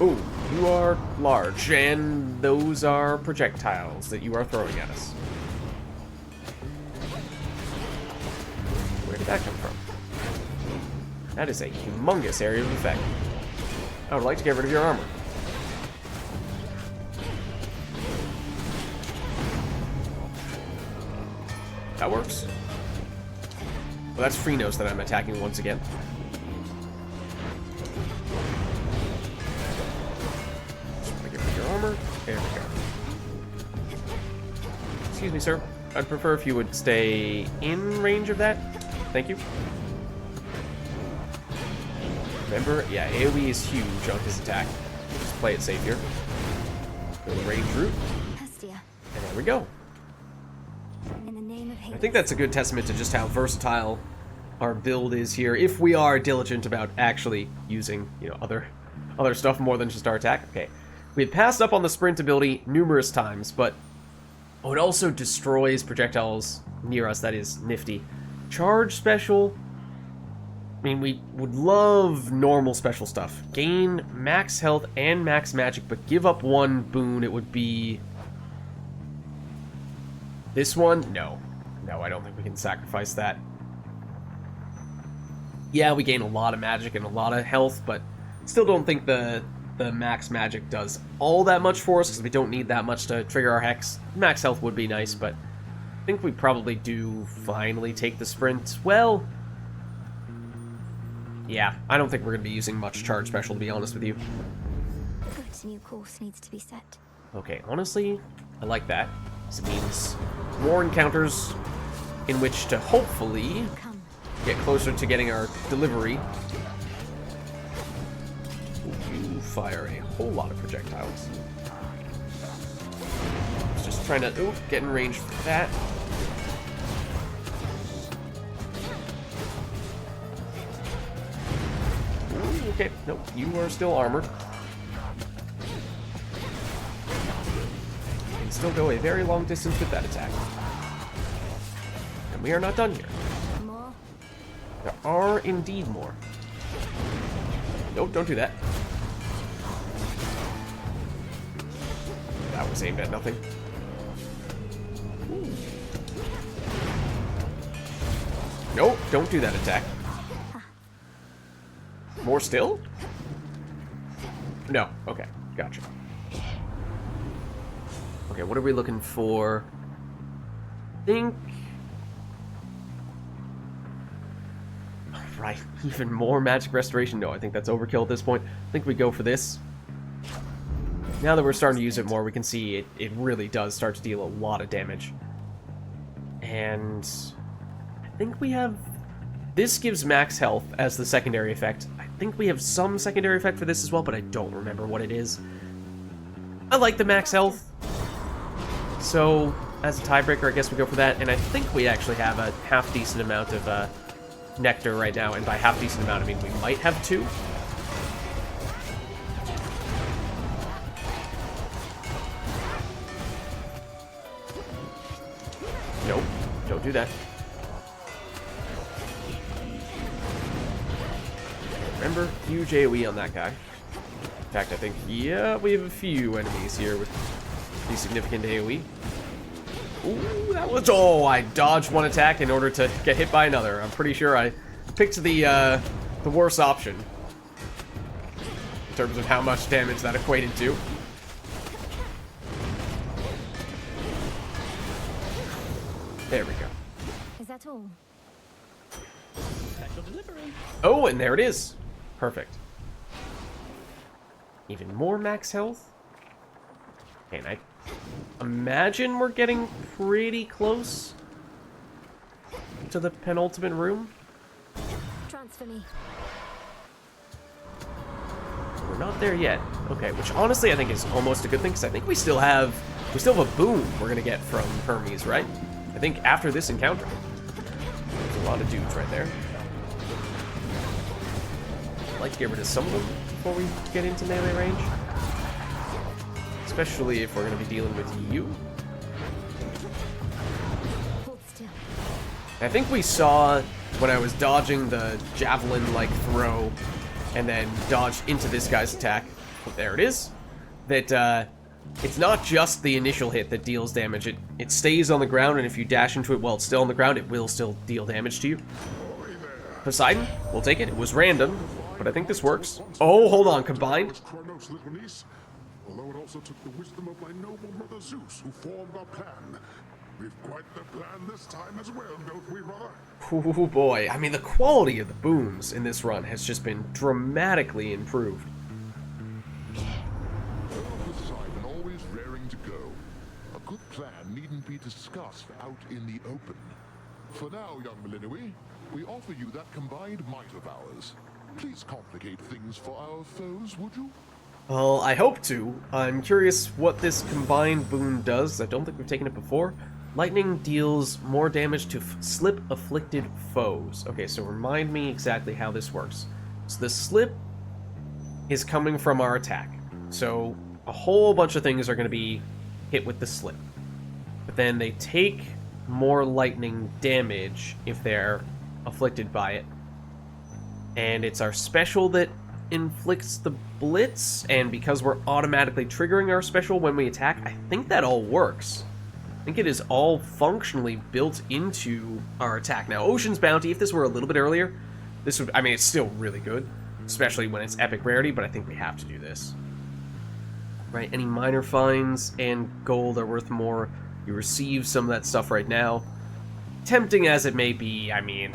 Ooh, you are large, and those are projectiles that you are throwing at us. Where did that come from? That is a humongous area of effect. I would like to get rid of your armor. That works. Well, that's Freenos that I'm attacking once again. Armor. There we go. Excuse me, sir. I'd prefer if you would stay in range of that. Thank you. Remember, yeah, AoE is huge on his attack. Just play it safe here. Go to range route. Hestia. And there we go. In the name of I think that's a good testament to just how versatile our build is here. If we are diligent about actually using, you know, other stuff more than just our attack. Okay. We had passed up on the sprint ability numerous times, but it also destroys projectiles near us. That is nifty. Charge special. I mean, we would love normal special stuff. Gain max health and max magic, but give up one boon. It would be this one. No, I don't think we can sacrifice that. Yeah, we gain a lot of magic and a lot of health, but still don't think the max magic does all that much for us, because we don't need that much to trigger our hex. Max health would be nice, but I think we probably do finally take the sprint. Well, yeah, I don't think we're going to be using much charge special, to be honest with you. Good, new course needs to be set. Okay, honestly, I like that. This means more encounters in which to hopefully get closer to getting our delivery. You fire a whole lot of projectiles. Just trying to get in range for that. Ooh, okay, nope, you are still armored. You can still go a very long distance with that attack. And we are not done here. More? There are indeed more. Nope, don't do that. That was aimed at nothing. Ooh. Nope, don't do that attack. More still? No, okay, gotcha. Okay, what are we looking for? I think... Right, even more magic restoration? No, I think that's overkill at this point. I think we go for this. Now that we're starting to use it more, we can see it really does start to deal a lot of damage. And I think we have... This gives max health as the secondary effect. I think we have some secondary effect for this as well, but I don't remember what it is. I like the max health. So, as a tiebreaker, I guess we go for that. And I think we actually have a half-decent amount of nectar right now. And by half-decent amount, I mean we might have 2. Nope, don't do that. Remember, huge AoE on that guy. In fact, I think, yeah, we have a few enemies here with pretty significant AoE. Ooh, that was... Oh, I dodged one attack in order to get hit by another. I'm pretty sure I picked the worst option in terms of how much damage that equated to. There we go. Is that all? Special delivery. Oh, and there it is. Perfect. Even more max health. And I imagine we're getting pretty close to the penultimate room. Transfer me. We're not there yet. Okay, which honestly I think is almost a good thing, because I think we still have a boon we're gonna get from Hermes, right? I think after this encounter. There's a lot of dudes right there. I'd like to get rid of some of them before we get into melee range. Especially if we're gonna be dealing with you. Hold still. I think we saw when I was dodging the javelin-like throw and then dodged into this guy's attack, there it is, that it's not just the initial hit that deals damage. It stays on the ground, and if you dash into it while it's still on the ground, it will still deal damage to you. Poseidon, we'll take it. It was random, but I think this works. Oh, hold on, combined? Kronos' little niece, although it also took the wisdom of my noble brother Zeus, who formed our plan. We've quite the plan this time as well, don't we, brother? Oh boy, I mean, the quality of the boons in this run has just been dramatically improved. Poseidon always raring to go. A good plan needn't be discussed out in the open. For now, young Melinoi, we offer you that combined might of ours. Please complicate things for our foes, would you? Well, I hope to. I'm curious what this combined boon does. I don't think we've taken it before. Lightning deals more damage to slip-afflicted foes. Okay, so remind me exactly how this works. So the slip is coming from our attack. So a whole bunch of things are going to be hit with the slip. But then they take more lightning damage if they're afflicted by it. And it's our special that inflicts the blitz, and because we're automatically triggering our special when we attack, I think that all works. I think it is all functionally built into our attack. Now, Ocean's Bounty, if this were a little bit earlier, this would, I mean, it's still really good, especially when it's epic rarity, but I think we have to do this. Right, any minor finds and gold are worth more. You receive some of that stuff right now. Tempting as it may be, I mean,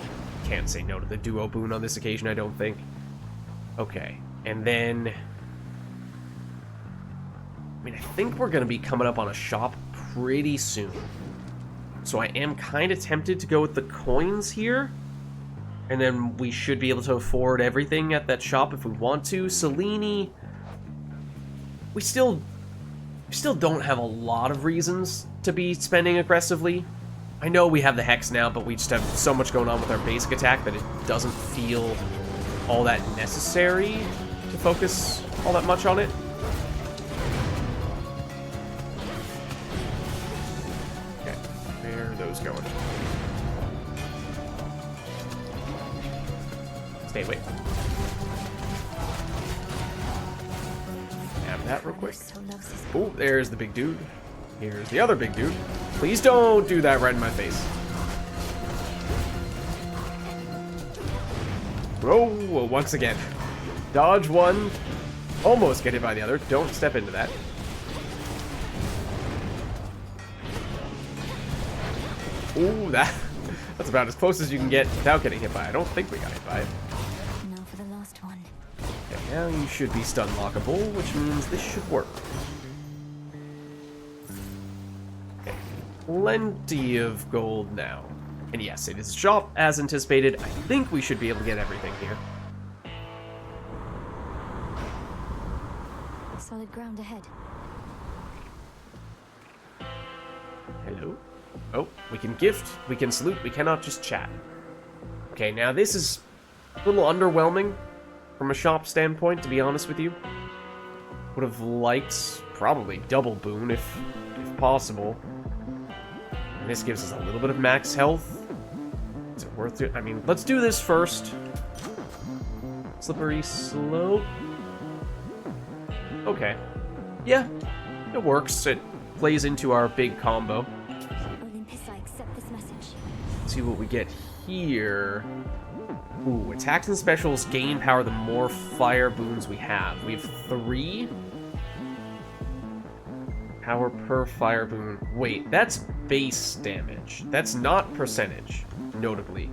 can't say no to the duo boon on this occasion, I don't think. Okay, and then... I mean, I think we're going to be coming up on a shop pretty soon. So I am kind of tempted to go with the coins here. And then we should be able to afford everything at that shop if we want to. Selene... We still don't have a lot of reasons to be spending aggressively. I know we have the Hex now, but we just have so much going on with our basic attack that it doesn't feel all that necessary to focus all that much on it. Okay, where are those going? Stay away. Grab that real quick. Oh, there's the big dude. Here's the other big dude. Please don't do that right in my face. Whoa, once again. Dodge one. Almost get hit by the other. Don't step into that. Ooh, that's about as close as you can get without getting hit by it. I don't think we got hit by it. Now for the last one. Okay, now you should be stun lockable, which means this should work. Okay, plenty of gold now. And yes, it is a shop as anticipated. I think we should be able to get everything here. Solid ground ahead. Hello? Oh, we can gift, we can salute, we cannot just chat. Okay, now this is a little underwhelming from a shop standpoint, to be honest with you. Would have liked probably double boon if possible. And this gives us a little bit of max health. Is it worth it? I mean, let's do this first. Slippery slope. Okay. Yeah, it works. It plays into our big combo. Olympus, I accept this message. Let's see what we get here. Ooh, attacks and specials gain power the more fire boons we have. We have 3. Power per fire boon. Wait, that's base damage. That's not percentage, notably.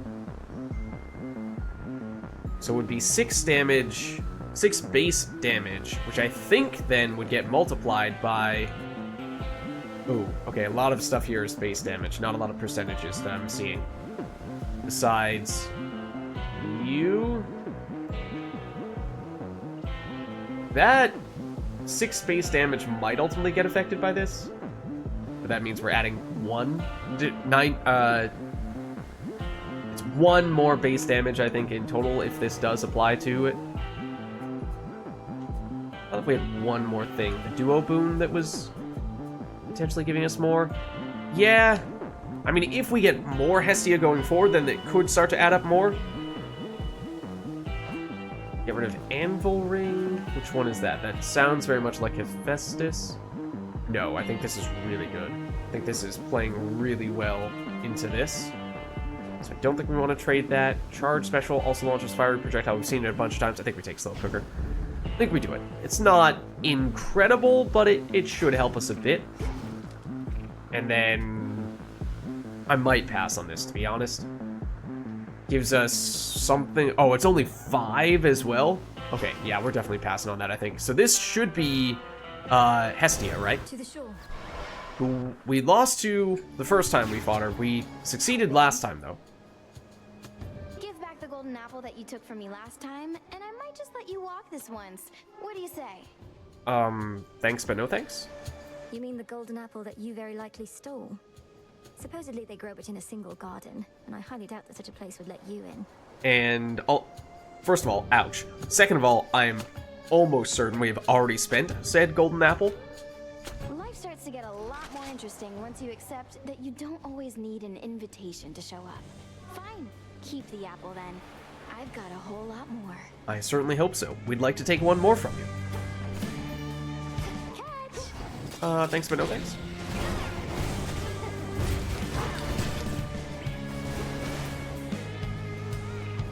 So it would be 6 damage, 6 base damage, which I think then would get multiplied by... Ooh, okay, a lot of stuff here is base damage, not a lot of percentages that I'm seeing. Besides... you... that 6 base damage might ultimately get affected by this. But that means we're adding 1 more base damage, I think, in total, if this does apply to it. I thought we had 1 more thing. The duo boon that was potentially giving us more. Yeah. I mean, if we get more Hestia going forward, then it could start to add up more. Get rid of Anvil Ring. Which one is that? That sounds very much like Hephaestus. No, I think this is really good. I think this is playing really well into this. So I don't think we want to trade that. Charge special also launches fiery projectile. We've seen it a bunch of times. I think we take slow cooker. I think we do it. It's not incredible, but it should help us a bit. And then I might pass on this, to be honest. Gives us something. Oh, it's only 5 as well. Okay, yeah, we're definitely passing on that, I think. So this should be Hestia, right? To the shore. Who we lost to the first time we fought her. We succeeded last time, though. Give back the golden apple that you took from me last time, and I might just let you walk this once. What do you say? Thanks, but no thanks? You mean the golden apple that you very likely stole? Supposedly they grow it in a single garden, and I highly doubt that such a place would let you in. And, first of all, ouch. Second of all, I'm almost certain we have already spent said golden apple. Life starts to get a lot more interesting once you accept that you don't always need an invitation to show up. Fine, keep the apple then. I've got a whole lot more. I certainly hope so. We'd like to take 1 more from you. Catch! Thanks, but no thanks.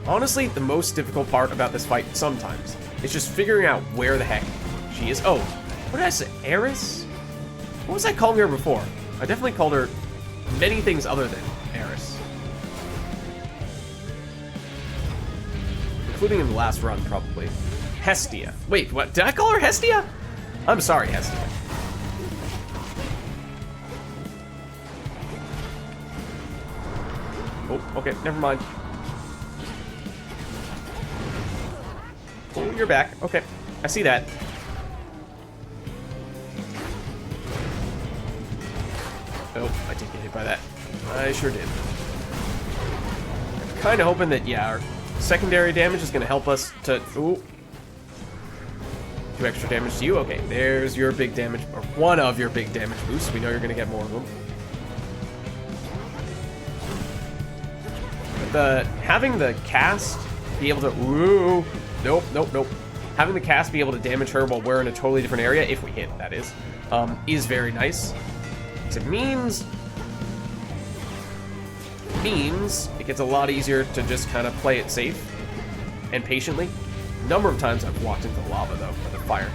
Honestly, the most difficult part about this fight sometimes is just figuring out where the heck she is. Oh, what did I say? Eris? What was I calling her before? I definitely called her many things other than Eris. Including in the last run, probably. Hestia. Wait, what? Did I call her Hestia? I'm sorry, Hestia. Oh, okay, never mind. Oh, you're back. Okay, I see that. Oh, I did get hit by that. I sure did. Kind of hoping that, yeah, our secondary damage is going to help us to... Ooh. 2 extra damage to you. Okay, there's your big damage, or one of your big damage boosts. We know you're going to get more of them. But having the cast be able to... Ooh. Nope, nope, nope. Having the cast be able to damage her while we're in a totally different area, if we hit, that is very nice. Because it means it gets a lot easier to just kind of play it safe and patiently. A number of times I've walked into the lava, though, or the fire.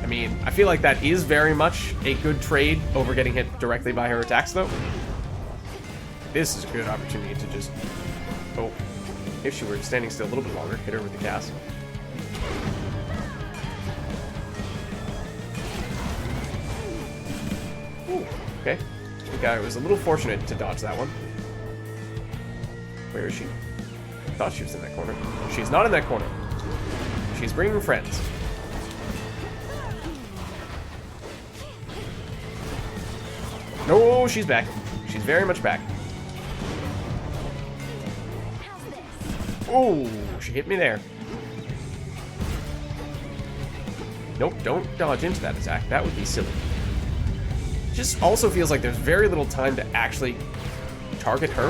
I mean, I feel like that is very much a good trade over getting hit directly by her attacks, though. This is a good opportunity to just... Oh. If she were standing still a little bit longer, hit her with the cast. Ooh, okay. I think I was a little fortunate to dodge that one. Where is she? I thought she was in that corner. She's not in that corner. She's bringing friends. No, she's back. She's very much back. Oh, she hit me there. Nope, don't dodge into that attack. That would be silly. It just also feels like there's very little time to actually target her.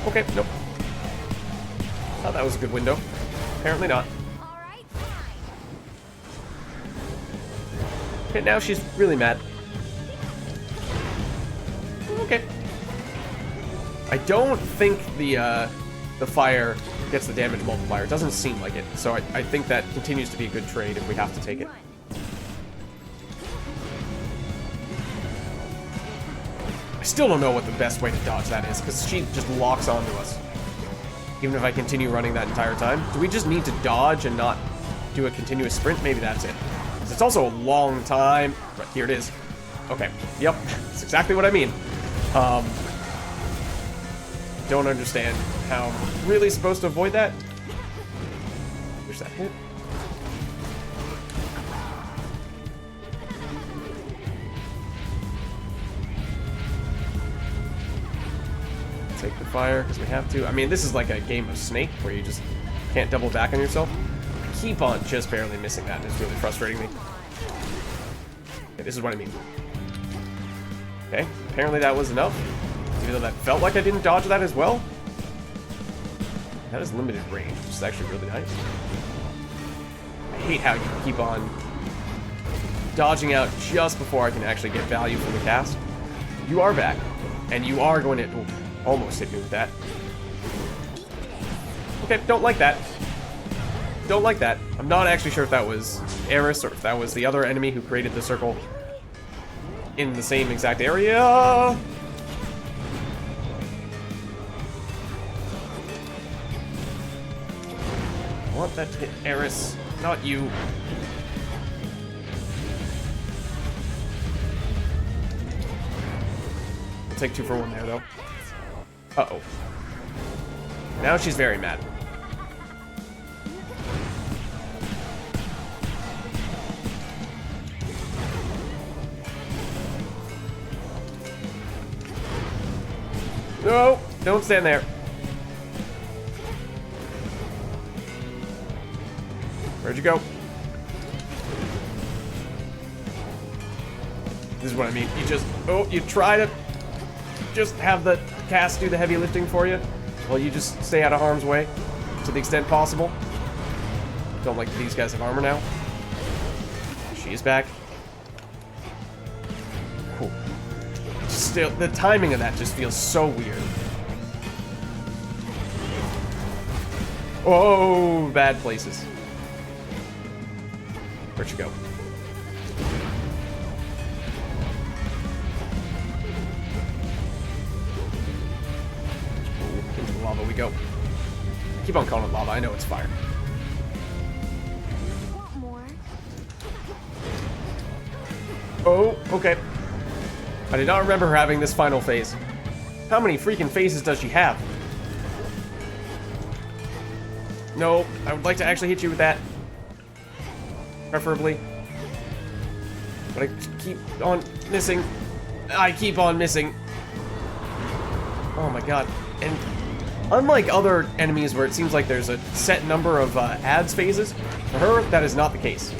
Okay, nope. Thought that was a good window. Apparently not. Okay, now she's really mad. Okay. I don't think the fire gets the damage multiplier. It doesn't seem like it. So I think that continues to be a good trade if we have to take it. I still don't know what the best way to dodge that is, because she just locks onto us. Even if I continue running that entire time. Do we just need to dodge and not do a continuous sprint? Maybe that's it. It's also a long time. Right, here it is. Okay. Yep. That's exactly what I mean. Don't understand how I'm really supposed to avoid that. There's that hit. Take the fire because we have to. I mean, this is like a game of Snake where you just can't double back on yourself. Keep on just barely missing that, and it's really frustrating me. Okay, this is what I mean. Okay, apparently that was enough. Even though that felt like I didn't dodge that as well. That is limited range, which is actually really nice. I hate how you keep on dodging out just before I can actually get value from the cast. You are back, and you are going to... Ooh, almost hit me with that. Okay, don't like that. Don't like that. I'm not actually sure if that was Eris or if that was the other enemy who created the circle in the same exact area. I want that to hit Eris, not you. I'll take 2 for 1 there, though. Uh-oh. Now she's very mad. No! Don't stand there. Where'd you go? This is what I mean. You just... Oh, you try to just have the cast do the heavy lifting for you while you just stay out of harm's way to the extent possible. Don't like that these guys have armor now. She's back. Cool. Still, the timing of that just feels so weird. Oh, bad places. Where'd you go? Ooh, into the lava we go. Keep on calling it lava. I know it's fire. Want more? Oh, okay. I did not remember her having this final phase. How many freaking phases does she have? No, I would like to actually hit you with that. Preferably. But I keep on missing. I keep on missing. Oh my god. And unlike other enemies where it seems like there's a set number of ads phases, for her, that is not the case.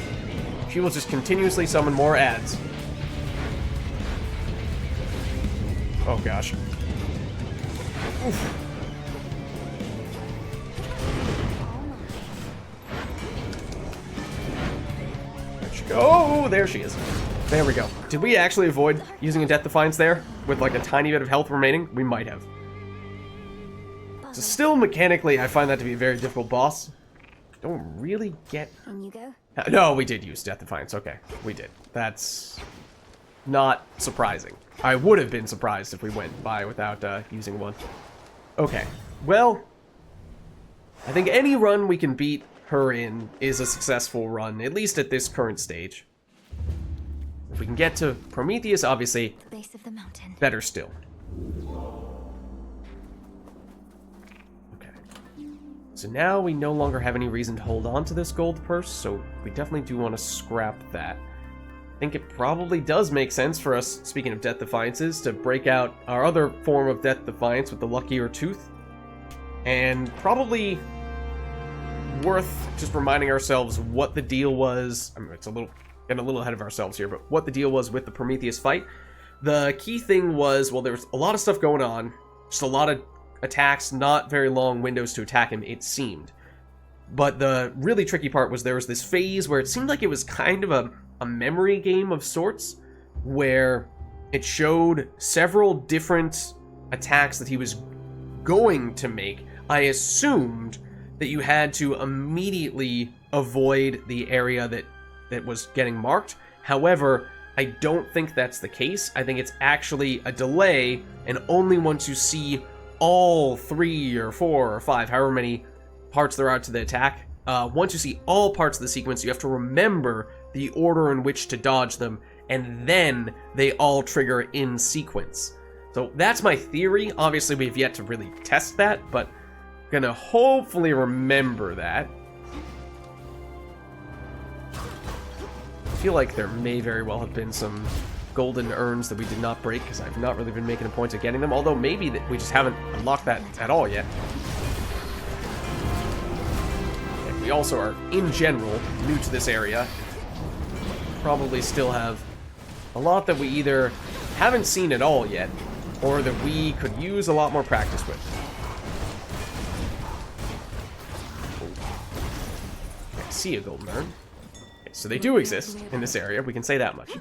She will just continuously summon more ads. Oh gosh. Oof. There she goes. Oh, there she is. There we go. Did we actually avoid using a Death Defiance there with like a tiny bit of health remaining? We might have. So still mechanically, I find that to be a very difficult boss. Don't really get... On you go. No, we did use Death Defiance. Okay, we did. That's not surprising. I would have been surprised if we went by without using one. Okay, well, I think any run we can beat her in is a successful run, at least at this current stage. If we can get to Prometheus, obviously, Base of the mountain. better still. Okay. So now we no longer have any reason to hold on to this gold purse, so we definitely do want to scrap that. I think it probably does make sense for us, speaking of Death Defiances, to break out our other form of Death Defiance with the Luckier Tooth. And probably worth just reminding ourselves what the deal was. I mean, it's getting a little ahead of ourselves here, but what the deal was with the Prometheus fight. The key thing was, well, there was a lot of stuff going on, just a lot of attacks, not very long windows to attack him, it seemed. But the really tricky part was there was this phase where it seemed like it was kind of a memory game of sorts, where it showed several different attacks that he was going to make. I assumed that you had to immediately avoid the area that was getting marked. However, I don't think that's the case. I think it's actually a delay, and only once you see all 3 or 4 or 5, however many parts there are to the attack, once you see all parts of the sequence, you have to remember the order in which to dodge them, and then they all trigger in sequence. So that's my theory. Obviously, we've yet to really test that, but gonna hopefully remember that. I feel like there may very well have been some golden urns that we did not break, because I've not really been making a point of getting them, although maybe that we just haven't unlocked that at all yet. And we also are, in general, new to this area. Probably still have a lot that we either haven't seen at all yet, or that we could use a lot more practice with. Okay, I see a golden urn. Okay, so they do exist in this area, we can say that much.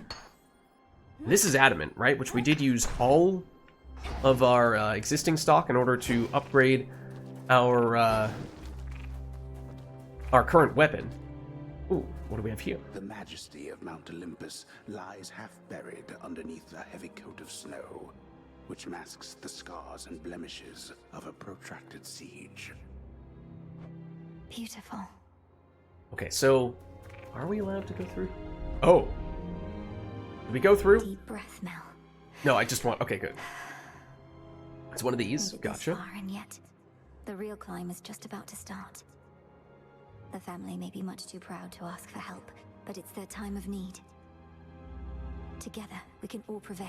This is adamant, right? Which we did use all of our existing stock in order to upgrade our current weapon. Ooh, what do we have here? The majesty of Mount Olympus lies half buried underneath a heavy coat of snow, which masks the scars and blemishes of a protracted siege. Beautiful. Okay, so are we allowed to go through? Oh. Did we go through? Deep breath, Mel. No, I just want... Okay, good. It's one of these. Made it Gotcha. this far, and yet the real climb is just about to start. The family may be much too proud to ask for help, but it's their time of need. Together, we can all prevail.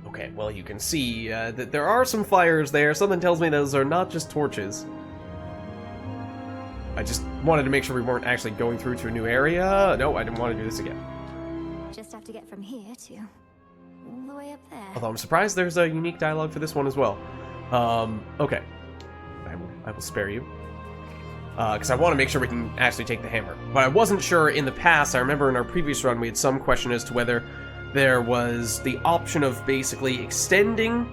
Okay, well, you can see that there are some fires there. Something tells me those are not just torches. I just wanted to make sure we weren't actually going through to a new area. No, I didn't want to do this again. Just have to get from here to all the way up there. Although I'm surprised there's a unique dialogue for this one as well. Okay. I will spare you. Because I want to make sure we can actually take the hammer. But I wasn't sure in the past. I remember in our previous run we had some question as to whether there was the option of basically extending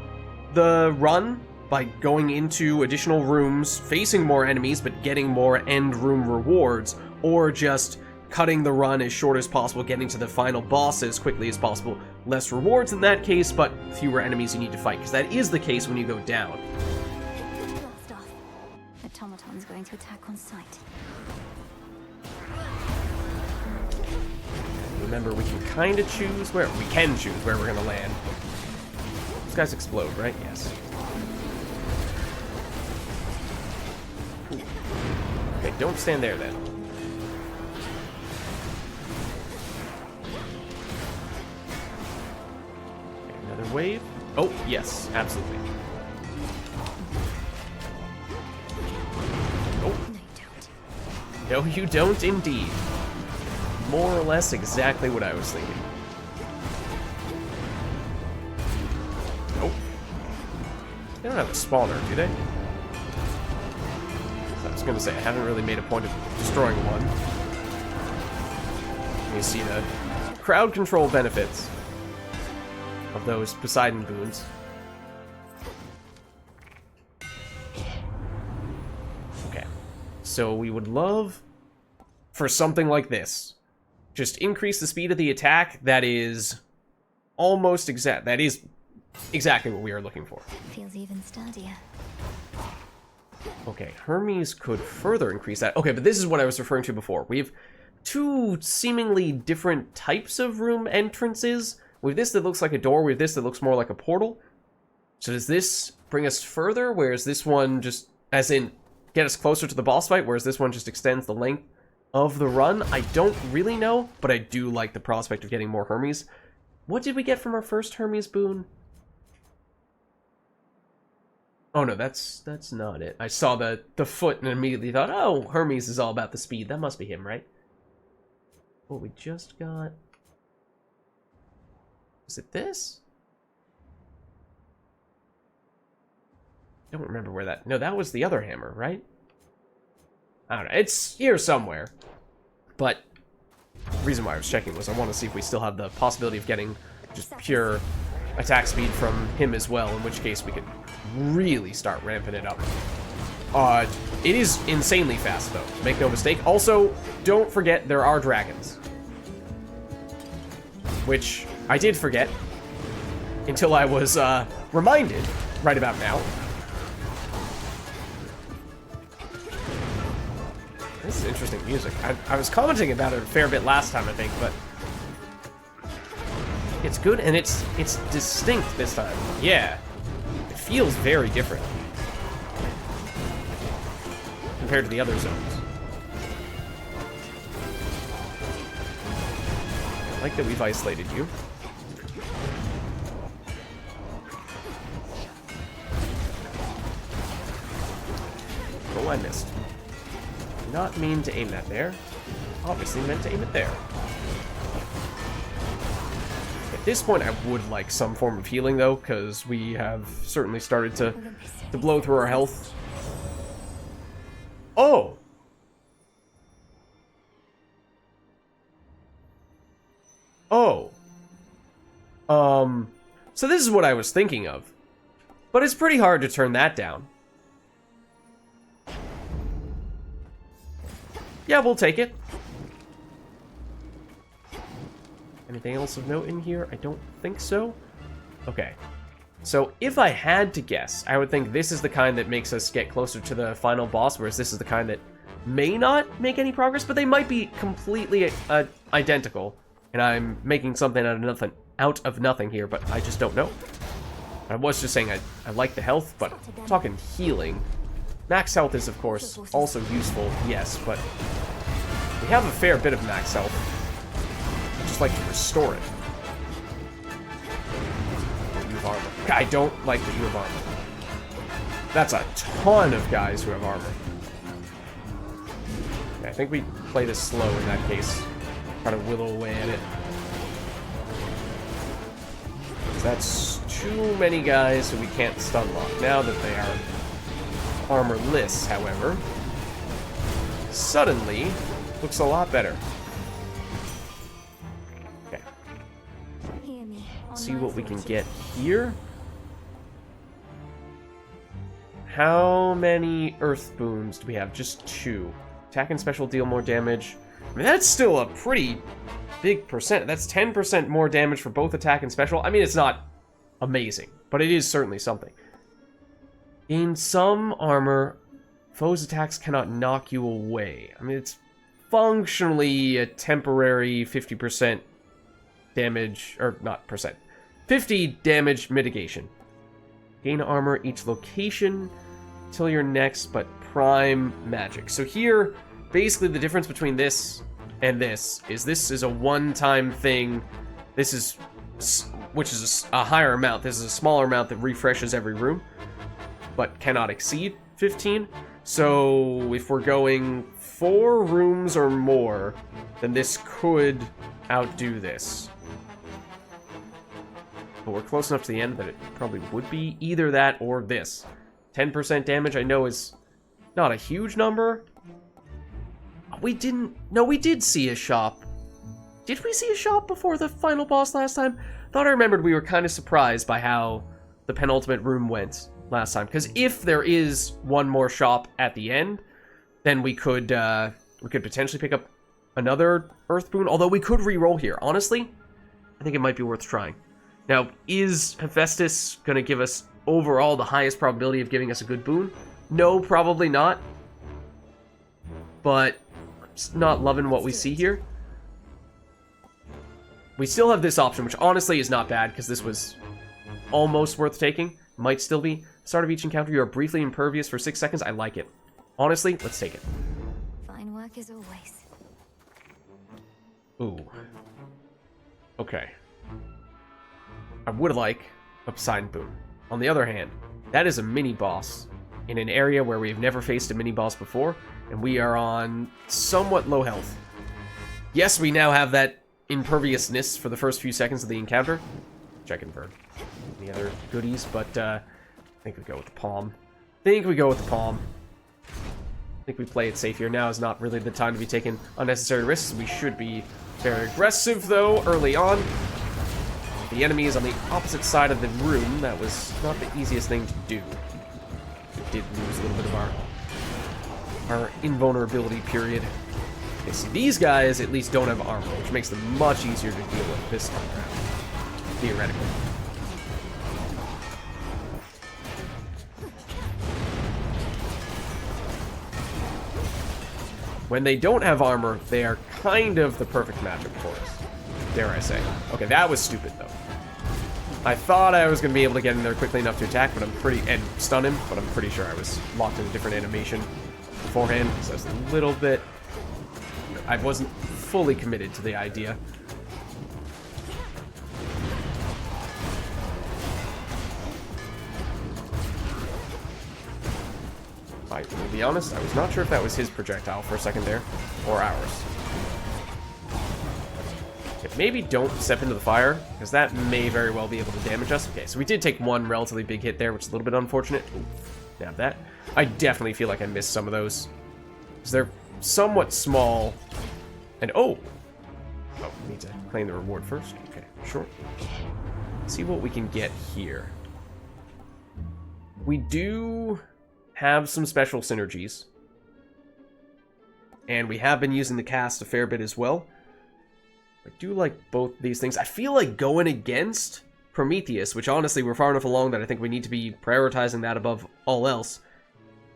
the run by going into additional rooms, facing more enemies, but getting more end room rewards, or just cutting the run as short as possible, getting to the final boss as quickly as possible. Less rewards in that case, but fewer enemies you need to fight, because that is the case when you go down. Blast off. Automaton's going to attack on sight. Remember, we can kind of choose where... We can choose where we're going to land. These guys explode, right? Yes. Ooh. Okay, don't stand there then. Okay, another wave. Oh, yes, absolutely. Oh. No, you don't indeed. More or less exactly what I was thinking. Nope. They don't have a spawner, do they? I was gonna say, I haven't really made a point of destroying one. You see the crowd control benefits of those Poseidon boons. Okay. So we would love for something like this. Just increase the speed of the attack. That is almost exact. That is exactly what we are looking for. Feels even sturdier. Okay, Hermes could further increase that. Okay, but this is what I was referring to before. We have two seemingly different types of room entrances. We have this that looks like a door. We have this that looks more like a portal. So does this bring us further? Whereas this one just, as in, get us closer to the boss fight? Whereas this one just extends the length of the run? I don't really know, but I do like the prospect of getting more Hermes. What did we get from our first Hermes boon? Oh no, that's not it. I saw the foot and immediately thought, oh, Hermes is all about the speed. That must be him, right? What we just got... Was it this? I don't remember where that... No, that was the other hammer, right? I don't know. It's here somewhere. But the reason why I was checking was I want to see if we still have the possibility of getting just pure attack speed from him as well, in which case we could really start ramping it up. It is insanely fast, though. Make no mistake. Also, don't forget there are dragons. Which I did forget until I was reminded right about now. This is interesting music. I was commenting about it a fair bit last time, I think, but... It's good, and it's distinct this time. Yeah. It feels very different compared to the other zones. I like that we've isolated you. Oh, I missed. Not mean to aim that there. Obviously meant to aim it there. At this point, I would like some form of healing, though, because we have certainly started to blow through our health. Oh! Oh. So this is what I was thinking of. But it's pretty hard to turn that down. Yeah, we'll take it. Anything else of note in here? I don't think so. Okay. So if I had to guess, I would think this is the kind that makes us get closer to the final boss, whereas this is the kind that may not make any progress, but they might be completely identical. And I'm making something out of nothing here, but I just don't know. I was just saying I like the health, but talking healing. Max health is, of course, also useful, yes, but we have a fair bit of max health. I just like to restore it. You have armor. I don't like that you have armor. That's a ton of guys who have armor. Okay, I think we play this slow in that case. Try to whittle away at it. That's too many guys who we can't stun lock. Now that they are armorless, however, suddenly looks a lot better. Okay. Let's see what we can get here. How many earth boons do we have? Just 2. Attack and special deal more damage. I mean, that's still a pretty big percent. That's 10% more damage for both attack and special. I mean, it's not amazing, but it is certainly something. In some armor, foes' attacks cannot knock you away. I mean, it's functionally a temporary 50% damage, or not percent, 50 damage mitigation. Gain armor each location till your next, but prime magic. So here, basically the difference between this and this is a one-time thing. This is, which is a higher amount. This is a smaller amount that refreshes every room, but cannot exceed 15. So if we're going 4 rooms or more, then this could outdo this. But we're close enough to the end that it probably would be either that or this. 10% damage I know is not a huge number. We did see a shop. Did we see a shop before the final boss last time? Thought I remembered we were kind of surprised by how the penultimate room went last time. Because if there is one more shop at the end, then we could potentially pick up another earth boon. Although we could re-roll here. Honestly, I think it might be worth trying. Now, is Hephaestus going to give us overall the highest probability of giving us a good boon? No, probably not. But I'm just not loving what we see here. We still have this option, which honestly is not bad, because this was almost worth taking. Might still be. Start of each encounter, you are briefly impervious for 6 seconds. I like it. Honestly, let's take it. Fine work as always. Ooh. Okay. I would like a Poseidon boon. On the other hand, that is a mini-boss in an area where we've never faced a mini-boss before, and we are on somewhat low health. Yes, we now have that imperviousness for the first few seconds of the encounter. Check and burn. Any other goodies, but I think we go with the palm. I think we play it safe here. Now is not really the time to be taking unnecessary risks. We should be very aggressive, though, early on. The enemy is on the opposite side of the room. That was not the easiest thing to do. We did lose a little bit of our invulnerability period. Okay, see, these guys at least don't have armor, which makes them much easier to deal with this time around, theoretically. When they don't have armor, they are kind of the perfect matchup for us. dare I say. Okay, that was stupid, though. I thought I was going to be able to get in there quickly enough to attack, but and stun him, but I'm pretty sure I was locked in a different animation beforehand, so I was a little bit... I wasn't fully committed to the idea. I will be honest, I was not sure if that was his projectile for a second there, or ours. Okay, maybe don't step into the fire, because that may very well be able to damage us. Okay, so we did take one relatively big hit there, which is a little bit unfortunate. Ooh, nab that. I definitely feel like I missed some of those, because they're somewhat small. And oh, need to claim the reward first. Okay, sure. Let's see what we can get here. We do have some special synergies, and we have been using the cast a fair bit as well. I do like both these things. I feel like going against Prometheus, which honestly we're far enough along that I think we need to be prioritizing that above all else.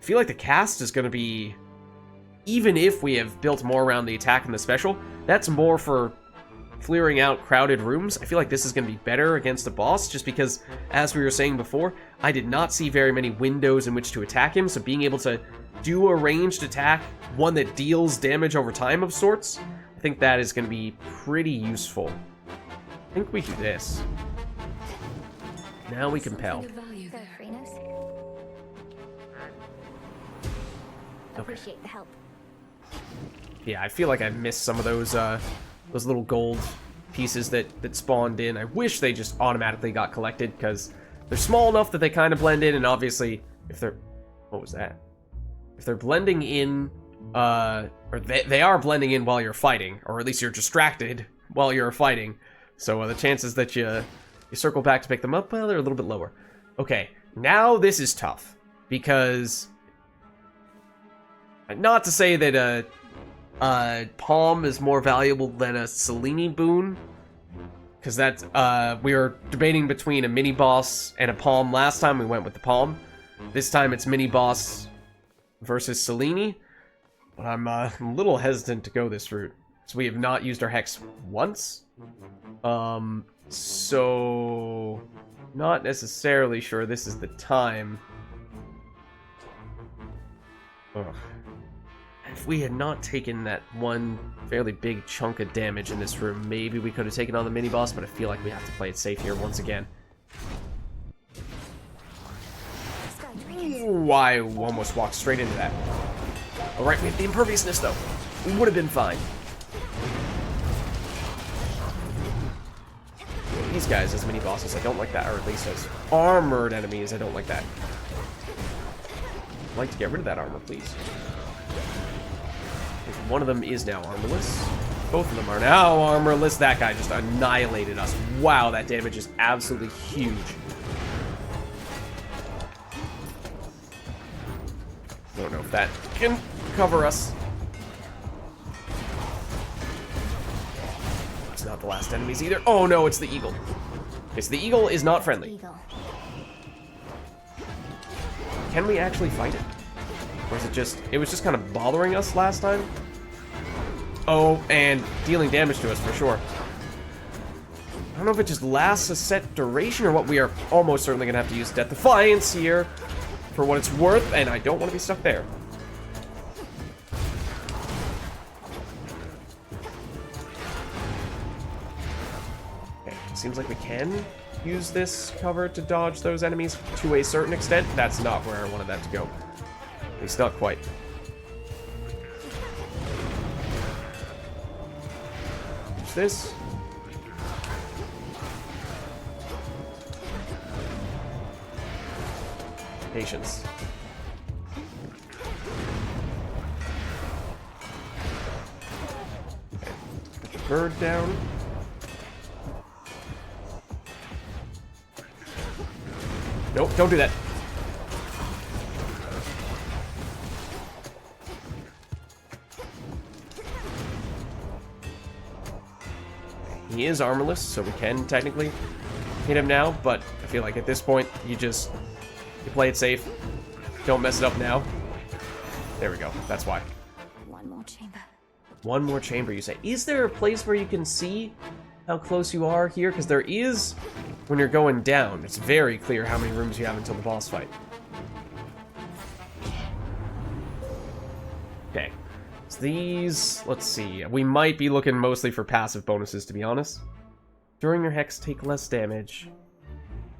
I feel like the cast is going to be, even if we have built more around the attack and the special, that's more for clearing out crowded rooms. I feel like this is going to be better against the boss, just because, as we were saying before, I did not see very many windows in which to attack him, so being able to do a ranged attack, one that deals damage over time of sorts, I think that is going to be pretty useful. I think we do this. Now we compel. Appreciate the help. Yeah, I feel like I missed some of those little gold pieces that spawned in. I wish they just automatically got collected, because they're small enough that they kind of blend in, and obviously, if they're... What was that? If they're blending in, or they are blending in while you're fighting, or at least you're distracted while you're fighting, so the chances that you circle back to pick them up, well, they're a little bit lower. Okay, now this is tough, because... Not to say that Palm is more valuable than a Selene boon, because that's we were debating between a mini boss and a Palm last time. We went with the Palm. This time it's mini boss versus Selene, but I'm a little hesitant to go this route, so we have not used our Hex once. So not necessarily sure this is the time. Ugh. If we had not taken that one fairly big chunk of damage in this room, maybe we could have taken on the mini-boss, but I feel like we have to play it safe here once again. Ooh, I almost walked straight into that. Alright, we have the imperviousness, though. We would have been fine. These guys as mini-bosses, I don't like that, or at least as armored enemies, I don't like that. I'd like to get rid of that armor, please. One of them is now armorless. Both of them are now armorless. That guy just annihilated us. Wow, that damage is absolutely huge. I don't know if that can cover us. It's not the last enemies either. Oh no, it's the eagle. Okay, so the eagle is not friendly. Can we actually fight it? Or is it just... It was just kind of bothering us last time? Oh, and dealing damage to us for sure. I don't know if it just lasts a set duration or what. We are almost certainly going to have to use Death Defiance here for what it's worth, and I don't want to be stuck there. Okay, seems like we can use this cover to dodge those enemies to a certain extent. That's not where I wanted that to go. At least not quite. Use this. Patience. Okay. Put the bird down. Nope, don't do that. He is armorless, so we can technically hit him now, but I feel like at this point, you play it safe. Don't mess it up now. There we go. That's why. One more chamber. One more chamber, you say. Is there a place where you can see how close you are here, because there is, when you're going down, it's very clear how many rooms you have until the boss fight. Okay. So these, let's see, we might be looking mostly for passive bonuses, to be honest. During your Hex, take less damage.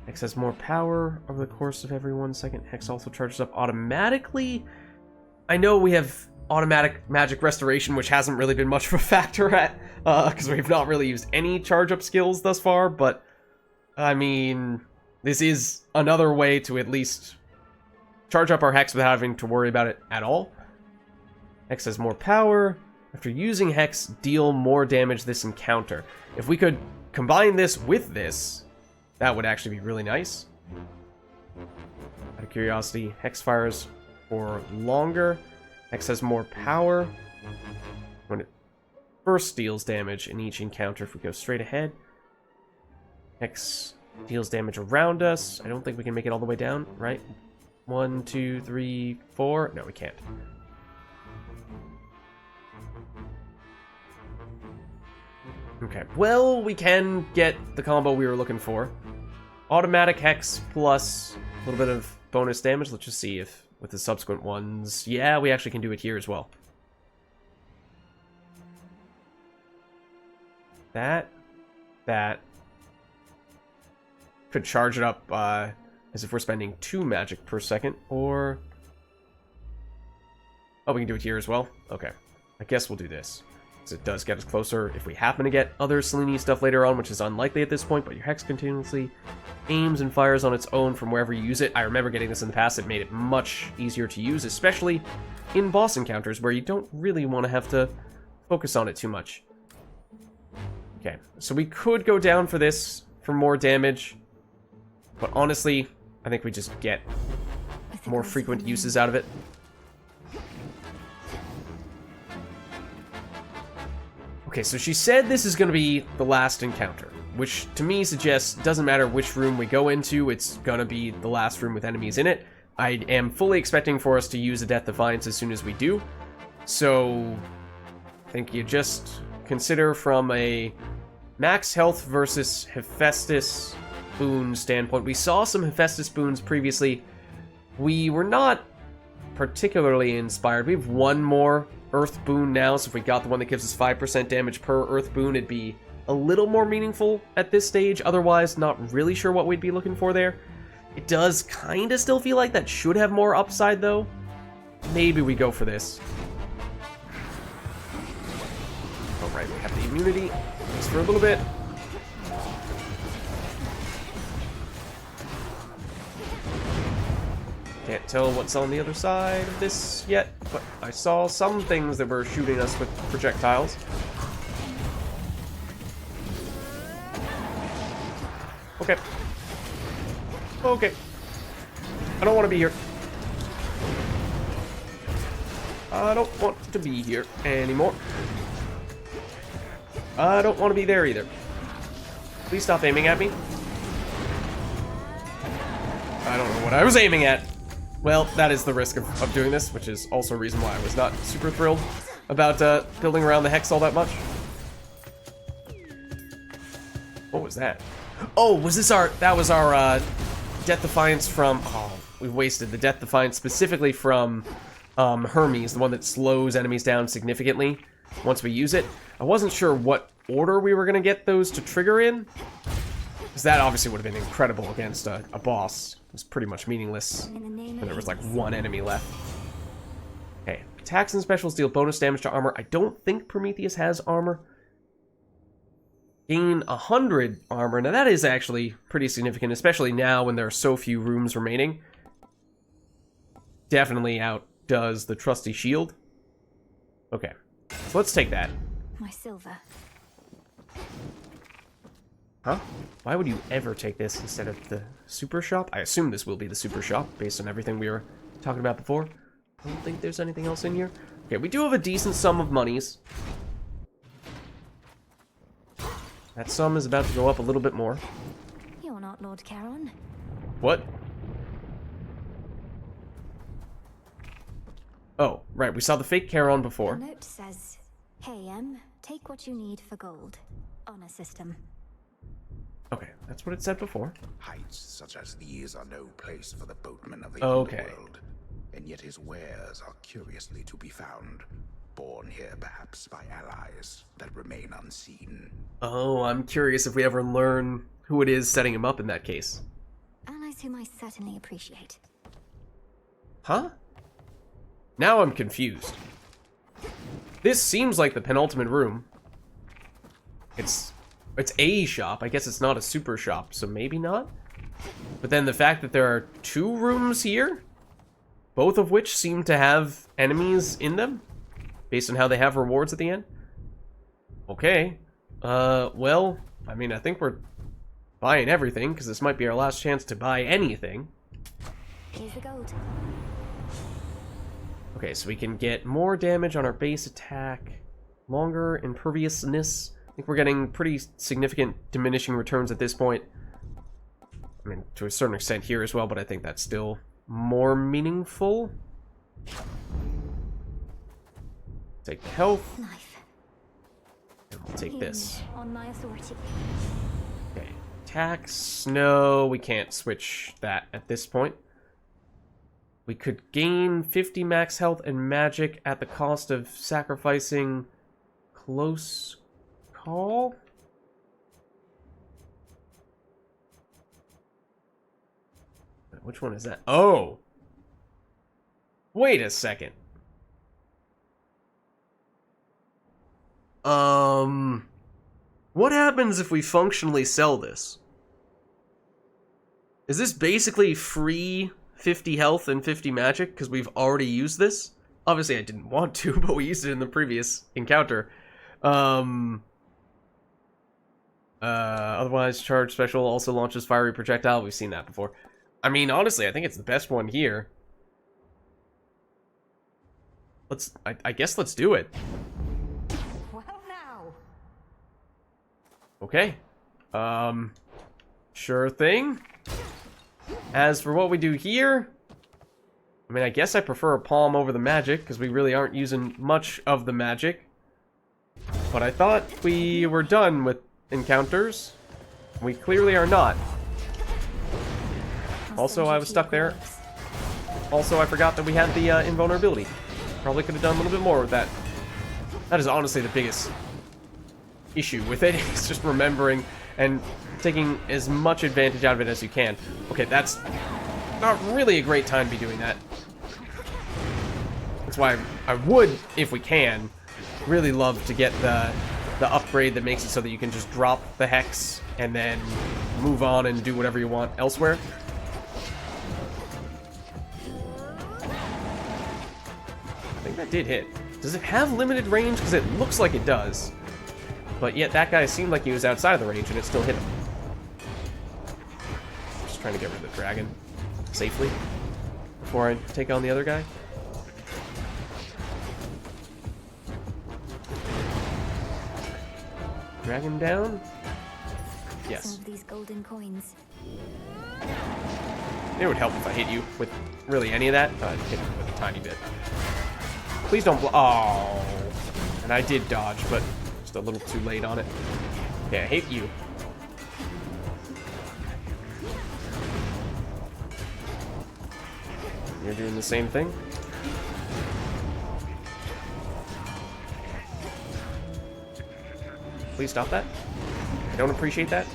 Hex has more power over the course of every 1 second. Hex also charges up automatically. I know we have automatic magic restoration, which hasn't really been much of a factor at, because we've not really used any charge-up skills thus far, but, I mean, this is another way to at least charge up our Hex without having to worry about it at all. Hex has more power. After using Hex, deal more damage this encounter. If we could combine this with this, that would actually be really nice. Out of curiosity, Hex fires for longer. Hex has more power when it first deals damage in each encounter if we go straight ahead. Hex deals damage around us. I don't think we can make it all the way down, right? 1, 2, 3, 4. No, we can't. Okay, well, we can get the combo we were looking for. Automatic Hex plus a little bit of bonus damage. Let's just see if with the subsequent ones... Yeah, we actually can do it here as well. That. Could charge it up as if we're spending 2 magic per second, or... Oh, we can do it here as well? Okay. I guess we'll do this. So it does get us closer if we happen to get other Selene stuff later on, which is unlikely at this point, but your Hex continuously aims and fires on its own from wherever you use it. I remember getting this in the past. It made it much easier to use, especially in boss encounters where you don't really want to have to focus on it too much. Okay, so we could go down for this for more damage, but honestly, I think we just get more frequent uses out of it. Okay, so she said this is going to be the last encounter, which to me suggests doesn't matter which room we go into, it's going to be the last room with enemies in it. I am fully expecting for us to use a Death Defiance as soon as we do, so I think you just consider from a max health versus Hephaestus boon standpoint. We saw some Hephaestus boons previously. We were not particularly inspired. We have one more Earth boon now, so if we got the one that gives us 5% damage per Earth boon, it'd be a little more meaningful at this stage. Otherwise, not really sure what we'd be looking for there. It does kind of still feel like that should have more upside, though. Maybe we go for this. Alright, we have the immunity. Just for a little bit. Can't tell what's on the other side of this yet, but I saw some things that were shooting us with projectiles. Okay. Okay. I don't want to be here. I don't want to be here anymore. I don't want to be there either. Please stop aiming at me. I don't know what I was aiming at. Well, that is the risk of doing this, which is also a reason why I was not super thrilled about building around the Hex all that much. What was that? Oh, was this our... That was our Death Defiance from... Oh, we wasted the Death Defiance specifically from Hermes, the one that slows enemies down significantly once we use it. I wasn't sure what order we were going to get those to trigger in, because that obviously would have been incredible against a boss. It was pretty much meaningless, and there was like one enemy left. Okay, attacks and specials deal bonus damage to armor. I don't think Prometheus has armor. Gain 100 armor. Now that is actually pretty significant, especially now when there are so few rooms remaining. Definitely outdoes the trusty shield. Okay, so let's take that. My silver. Huh? Why would you ever take this instead of the super shop? I assume this will be the super shop, based on everything we were talking about before. I don't think there's anything else in here. Okay, we do have a decent sum of monies. That sum is about to go up a little bit more. You're not Lord Charon. What? Oh, right, we saw the fake Charon before. The note says, "Hey, take what you need for gold." honor system. Okay, that's what it said before. Heights such as these are no place for the boatman of the Okay. underworld, and yet his wares are curiously to be found, born here perhaps by allies that remain unseen. Oh, I'm curious if we ever learn who it is setting him up in that case. Allies whom I certainly appreciate. Huh? Now I'm confused. This seems like the penultimate room. It's a shop. I guess it's not a super shop, so maybe not. But then the fact that there are 2 rooms here, both of which seem to have enemies in them, based on how they have rewards at the end. Okay. Well, I mean, I think we're buying everything, because this might be our last chance to buy anything. Here's the gold. Okay, so we can get more damage on our base attack, longer imperviousness. I think we're getting pretty significant diminishing returns at this point. I mean, to a certain extent here as well, but I think that's still more meaningful. Take the health. Knife. And we'll take this. On my authority. Okay, attacks. No, we can't switch that at this point. We could gain 50 max health and magic at the cost of sacrificing close call? Which one is that? Oh! Wait a second. What happens if we functionally sell this? Is this basically free 50 health and 50 magic because we've already used this? Obviously I didn't want to, but we used it in the previous encounter. Otherwise, charge special also launches fiery projectile. We've seen that before. I mean, honestly, I think it's the best one here. I guess let's do it. Well now. Okay. Sure thing. As for what we do here, I mean, I guess I prefer a palm over the magic, because we really aren't using much of the magic. But I thought we were done with encounters. We clearly are not. Also, I was stuck there. Also, I forgot that we had the invulnerability. Probably could have done a little bit more with that. That is honestly the biggest issue with it. It's just remembering and taking as much advantage out of it as you can. Okay, that's not really a great time to be doing that. That's why I would, if we can, really love to get the upgrade that makes it so that you can just drop the hex and then move on and do whatever you want elsewhere. I think that did hit. Does it have limited range? Because it looks like it does. But yet that guy seemed like he was outside of the range and it still hit him. Just trying to get rid of the dragon safely before I take on the other guy. Dragon down? Yes. Some of these golden coins. It would help if I hit you with really any of that. Hit him with a tiny bit. Please don't oh. And I did dodge, but just a little too late on it. Okay, I hate you. You're doing the same thing. Please stop that. I don't appreciate that.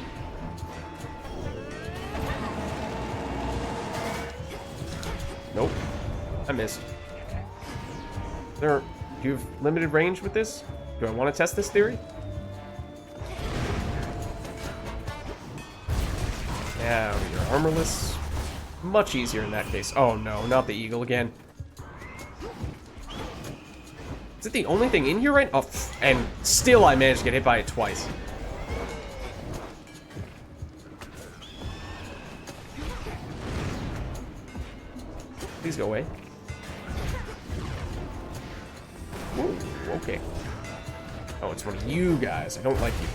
Nope. I missed. Do you have limited range with this? Do I want to test this theory? Yeah, you're armorless. Much easier in that case. Oh no, not the eagle again. Is it the only thing in here right? Oh, and still I managed to get hit by it twice. Please go away. Ooh, okay. Oh, it's one of you guys. I don't like you.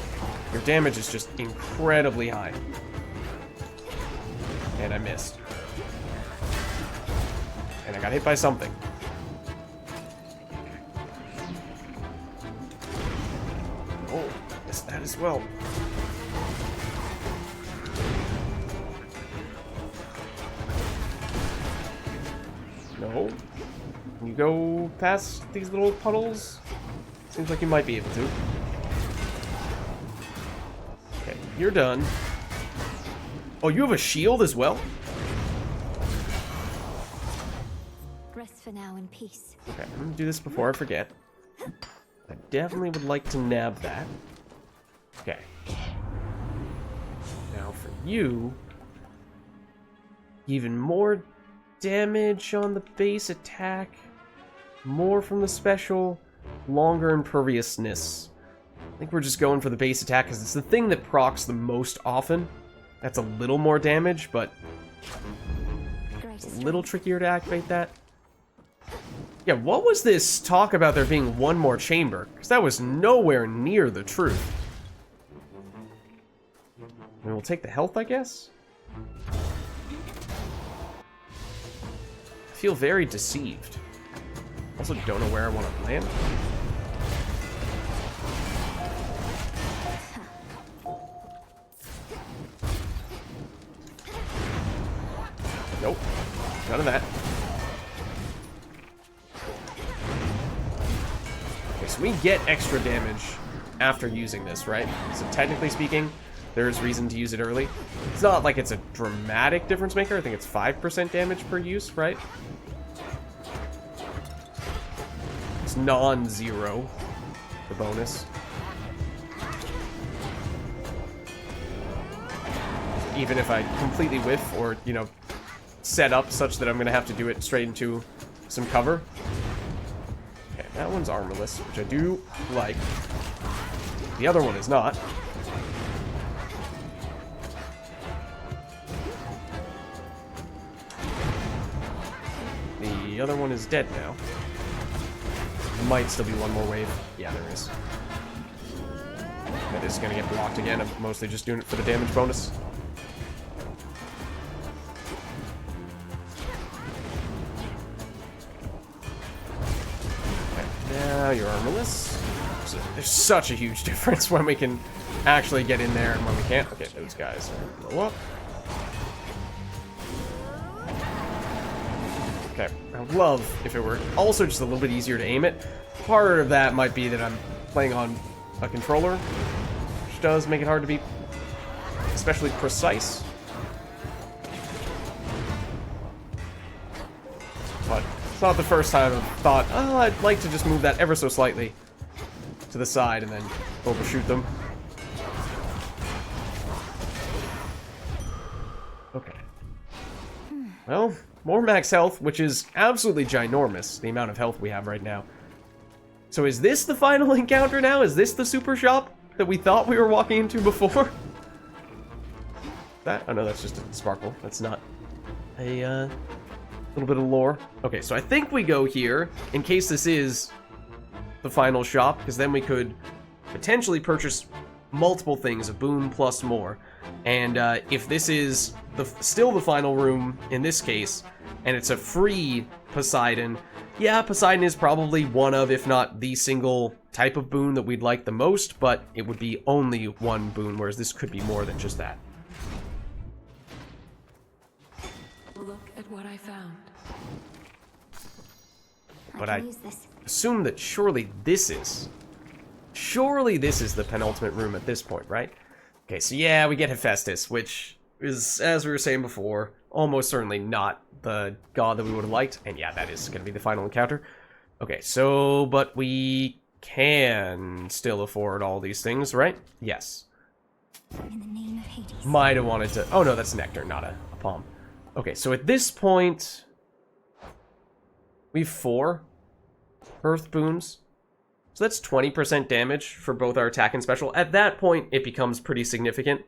Your damage is just incredibly high. And I missed. And I got hit by something. Oh, missed that as well. No. Can you go past these little puddles? Seems like you might be able to. Okay, you're done. Oh, you have a shield as well? Rest for now in peace. Okay, I'm gonna do this before I forget. I definitely would like to nab that. Okay. Now for you, even more damage on the base attack, more from the special, longer imperviousness. I think we're just going for the base attack because it's the thing that procs the most often. That's a little more damage, but it's a little trickier to activate that. Yeah, what was this talk about there being one more chamber? Because that was nowhere near the truth. I mean, we'll take the health, I guess? I feel very deceived. Also don't know where I want to land. Nope. None of that. Okay, so we get extra damage after using this, right? So technically speaking, there's reason to use it early. It's not like it's a dramatic difference maker. I think it's 5% damage per use, right? It's non-zero, the bonus. Even if I completely whiff or, you know, set up such that I'm going to have to do it straight into some cover. Okay, that one's armorless, which I do like. The other one is not. The other one is dead now. Might still be one more wave. Yeah, there is. That is going to get blocked again. I'm mostly just doing it for the damage bonus. Now you're armorless. So there's such a huge difference when we can actually get in there and when we can't. Okay, those guys are blow up. Okay, I would love if it were also just a little bit easier to aim it. Part of that might be that I'm playing on a controller, which does make it hard to be especially precise. But it's not the first time I've thought, oh, I'd like to just move that ever so slightly to the side and then overshoot them. Okay. Well, more max health, which is absolutely ginormous, the amount of health we have right now. So is this the final encounter now? Is this the super shop that we thought we were walking into before? That? Oh no, that's just a sparkle. That's not a little bit of lore. Okay, so I think we go here in case this is the final shop, because then we could potentially purchase multiple things, a boon plus more. And if this is still the final room in this case, and it's a free Poseidon, yeah, Poseidon is probably one of, if not the single type of boon that we'd like the most, but it would be only one boon, whereas this could be more than just that. Look at what I found. But I assume that surely this is the penultimate room at this point, right? Okay, so yeah, we get Hephaestus, which is, as we were saying before, almost certainly not the god that we would have liked. And yeah, that is going to be the final encounter. Okay, so, but we can still afford all these things, right? Yes. In the name of Hades. Might have wanted to... Oh no, that's nectar, not a palm. Okay, so at this point, we have 4 earth boons. So that's 20% damage for both our attack and special. At that point, it becomes pretty significant.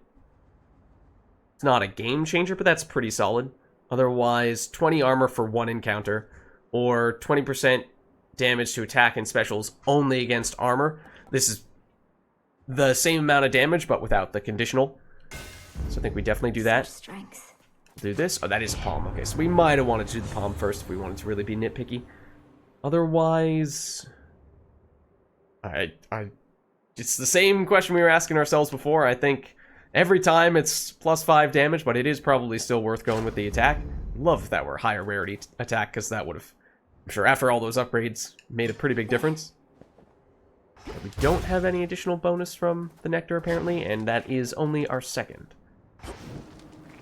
It's not a game changer, but that's pretty solid. Otherwise, 20 armor for 1 encounter, or 20% damage to attack and specials only against armor. This is the same amount of damage, but without the conditional. So I think we definitely do that. Strength. Do this? Oh, that is a palm. Okay, so we might have wanted to do the palm first if we wanted to really be nitpicky. Otherwise... I it's the same question we were asking ourselves before. I think every time it's +5 damage, but it is probably still worth going with the attack. Love if that were a higher rarity attack, because that would have, I'm sure, after all those upgrades, made a pretty big difference. But we don't have any additional bonus from the Nectar, apparently, and that is only our second.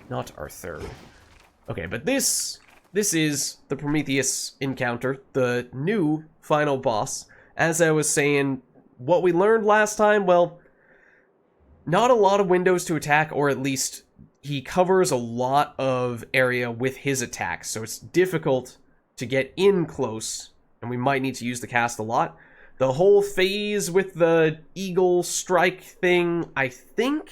Not our third. Okay, but this is the Prometheus encounter, the new final boss. As I was saying, what we learned last time, well, not a lot of windows to attack, or at least he covers a lot of area with his attacks, so it's difficult to get in close, and we might need to use the cast a lot. The whole phase with the eagle strike thing, I think,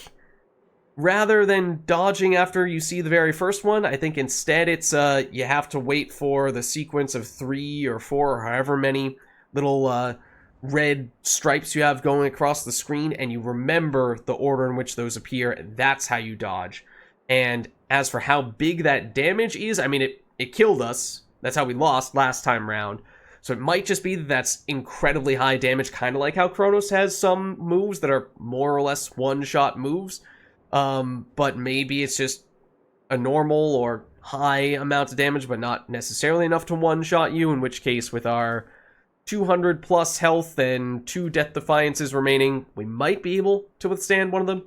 rather than dodging after you see the very first one, I think instead it's you have to wait for the sequence of 3 or 4 or however many little red stripes you have going across the screen, and you remember the order in which those appear, and that's how you dodge. And as for how big that damage is, I mean, it killed us. That's how we lost last time round. So it might just be that that's incredibly high damage, kind of like how Kronos has some moves that are more or less one-shot moves. But maybe it's just a normal or high amount of damage, but not necessarily enough to one-shot you, in which case with our 200 plus health and 2 Death Defiances remaining, we might be able to withstand one of them.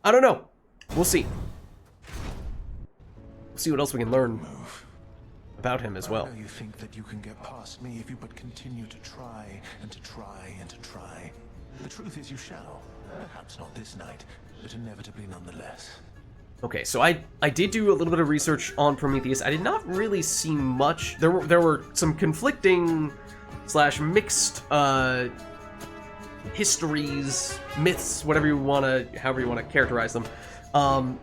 I don't know. We'll see. We'll see what else we can learn about him as well. I know you think that you can get past me if you but continue to try and to try and to try. The truth is you shall. Perhaps not this night, but inevitably nonetheless. Okay, so I did do a little bit of research on Prometheus. I did not really see much. There were some conflicting / mixed histories, myths, however you want to characterize them.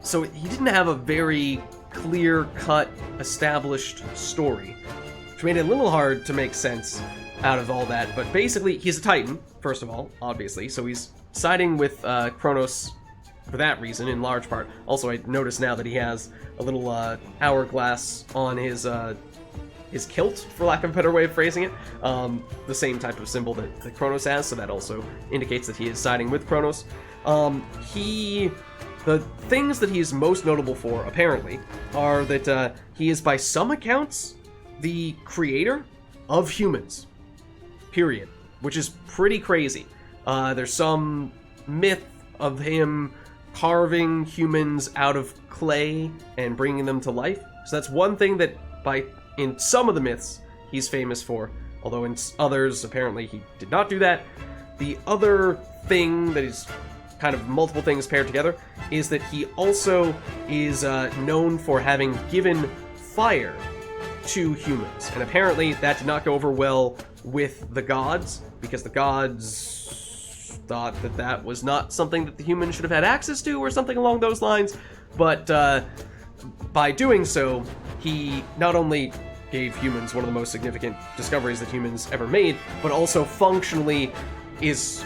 So he didn't have a very clear-cut, established story, which made it a little hard to make sense out of all that. But basically, he's a Titan, first of all, obviously, so he's siding with Kronos for that reason, in large part. Also, I notice now that he has a little hourglass on his kilt, for lack of a better way of phrasing it, the same type of symbol that Kronos has, so that also indicates that he is siding with Kronos. The things that he is most notable for, apparently, are that he is, by some accounts, the creator of humans. Period. Which is pretty crazy. There's some myth of him carving humans out of clay and bringing them to life. So that's one thing that, in some of the myths, he's famous for. Although in others, apparently, he did not do that. The other thing that is kind of multiple things paired together is that he also is known for having given fire to humans. And apparently that did not go over well with the gods, because the gods thought that that was not something that the humans should have had access to, or something along those lines. But by doing so, he not only gave humans one of the most significant discoveries that humans ever made, but also functionally is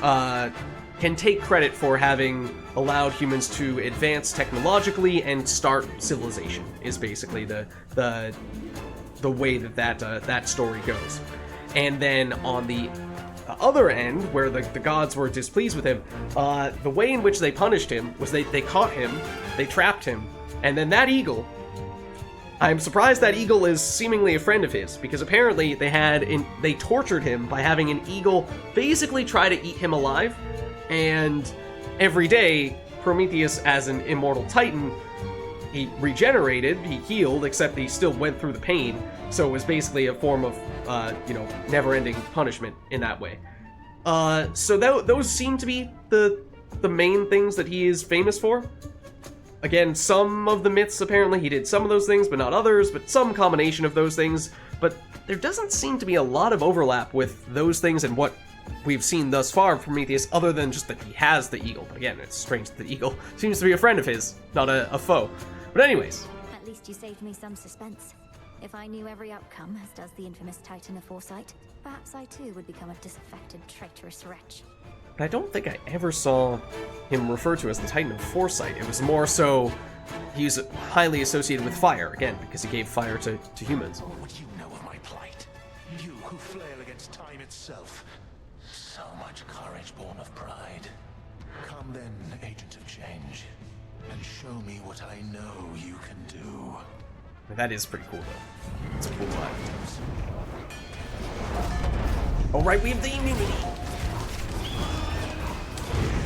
can take credit for having allowed humans to advance technologically and start civilization, is basically the way that story goes. And then on the other end, where the gods were displeased with him, the way in which they punished him was they caught him, they trapped him, and then that eagle, I'm surprised that eagle is seemingly a friend of his, because apparently they tortured him by having an eagle basically try to eat him alive. And every day, Prometheus, as an immortal titan, he regenerated, he healed, except he still went through the pain. So it was basically a form of, never-ending punishment in that way. So those seem to be the main things that he is famous for. Again, some of the myths, apparently, he did some of those things, but not others, but some combination of those things. But there doesn't seem to be a lot of overlap with those things and what we've seen thus far of Prometheus, other than just that he has the eagle. But again, it's strange that the eagle seems to be a friend of his, not a foe. But anyways. At least you saved me some suspense. If I knew every outcome, as does the infamous Titan of Foresight, perhaps I too would become a disaffected, traitorous wretch. But I don't think I ever saw him referred to as the Titan of Foresight. It was more so he's highly associated with fire, again, because he gave fire to humans. What would you know of my plight? You who flail against time itself. So much courage born of pride. Come then, agent of change, and show me what I know you can do. That is pretty cool, though. It's a cool line. Oh, right, we have the immunity.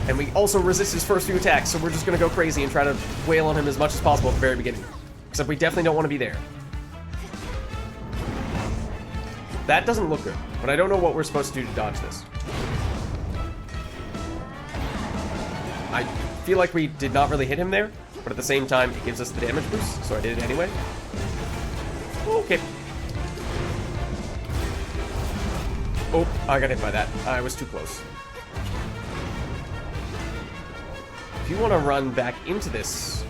And we also resist his first few attacks, so we're just gonna go crazy and try to wail on him as much as possible at the very beginning. Except we definitely don't want to be there. That doesn't look good, but I don't know what we're supposed to do to dodge this. I feel like we did not really hit him there, but at the same time, it gives us the damage boost, so I did it anyway. Okay. Oh, I got hit by that. I was too close. If you want to run back into this,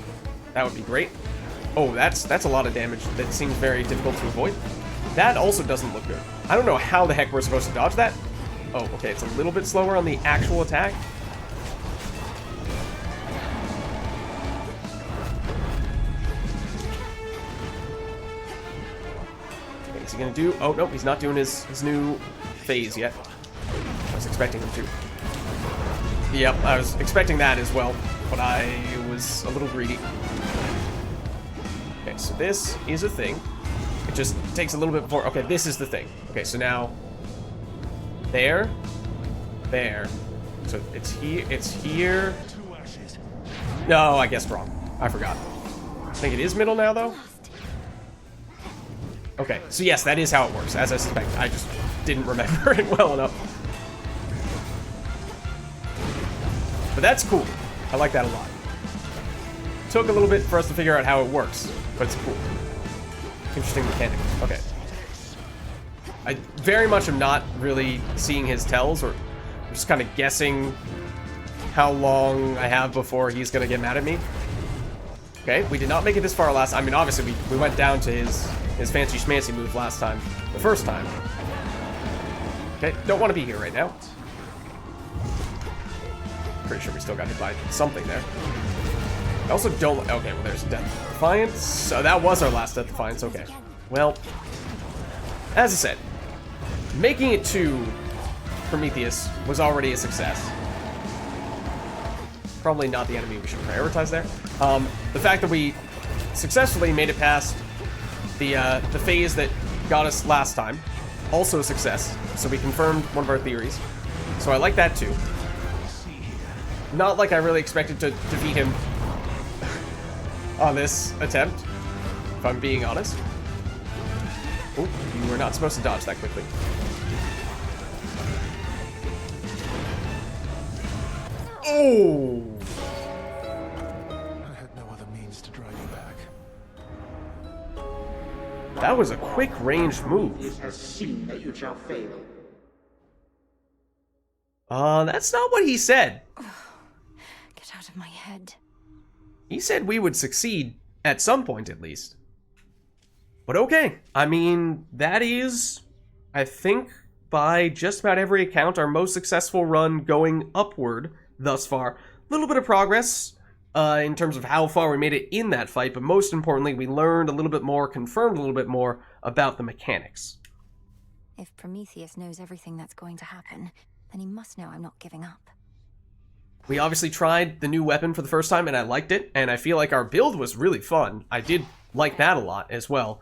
that would be great. Oh, that's a lot of damage that seems very difficult to avoid. That also doesn't look good. I don't know how the heck we're supposed to dodge that. Oh, okay, it's a little bit slower on the actual attack. Okay, is he gonna do? Oh, no, he's not doing his new phase yet. I was expecting him to. Yep, I was expecting that as well, but I was a little greedy. Okay, so this is a thing. It just takes a little bit before. Okay, this is the thing. Okay, so now there. So it's here. No, I guessed wrong. I forgot. I think it is middle now, though. Okay, so yes, that is how it works, as I suspected. I just didn't remember it well enough. But that's cool. I like that a lot. Took a little bit for us to figure out how it works, but it's cool. Interesting mechanic. Okay. I very much am not really seeing his tells, or I'm just kind of guessing how long I have before he's going to get mad at me. Okay, we did not make it this far last. I mean, obviously, we went down to his fancy schmancy move last time. The first time. Okay, don't want to be here right now. Pretty sure we still got hit by something there. I also don't... Okay, well, there's Death Defiance. So that was our last Death Defiance. Okay. Well, as I said, making it to Prometheus was already a success. Probably not the enemy we should prioritize there. The fact that we successfully made it past the phase that got us last time, also a success. So we confirmed one of our theories. So I like that too. Not like I really expected to defeat him on this attempt, if I'm being honest. Oh, you were not supposed to dodge that quickly. Oh! I had no other means to drive you back. That was a quick ranged move. Has seen that you shall fail. That's not what he said. Get out of my head. He said we would succeed at some point, at least. But okay. I mean, that is, I think, by just about every account, our most successful run going upward thus far. A little bit of progress in terms of how far we made it in that fight, but most importantly, we learned a little bit more, confirmed a little bit more about the mechanics. If Prometheus knows everything that's going to happen, then he must know I'm not giving up. We obviously tried the new weapon for the first time, and I liked it, and I feel like our build was really fun. I did like that a lot as well.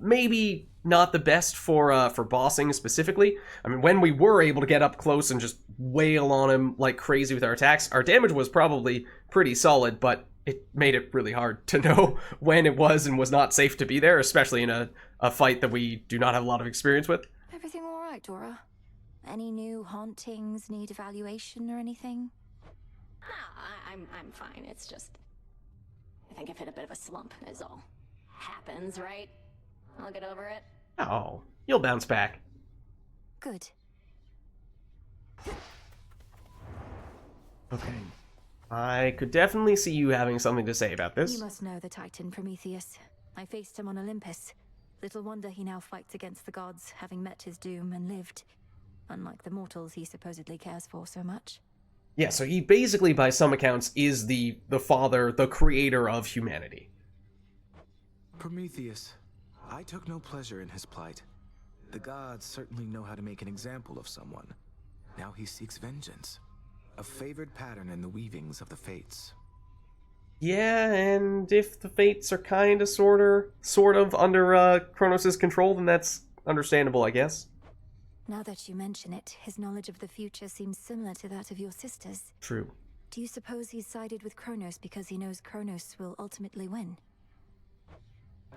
Maybe not the best for bossing specifically. I mean, when we were able to get up close and just wail on him like crazy with our attacks, our damage was probably pretty solid, but it made it really hard to know when it was and was not safe to be there, especially in a fight that we do not have a lot of experience with. Everything all right, Dora? Any new hauntings need evaluation or anything? No, I'm fine. It's just... I think I've hit a bit of a slump, is all. Happens, right? I'll get over it. Oh, you'll bounce back. Good. Okay. I could definitely see you having something to say about this. You must know the Titan Prometheus. I faced him on Olympus. Little wonder he now fights against the gods, having met his doom and lived. Unlike the mortals he supposedly cares for so much. Yeah, so he basically, by some accounts, is the father, the creator of humanity. Prometheus. I took no pleasure in his plight. The gods certainly know how to make an example of someone. Now he seeks vengeance. A favored pattern in the weavings of the fates. Yeah, and if the fates are kind of, sort of under Kronos' control, then that's understandable, I guess. Now that you mention it, his knowledge of the future seems similar to that of your sister's. True. Do you suppose he's sided with Kronos because he knows Kronos will ultimately win?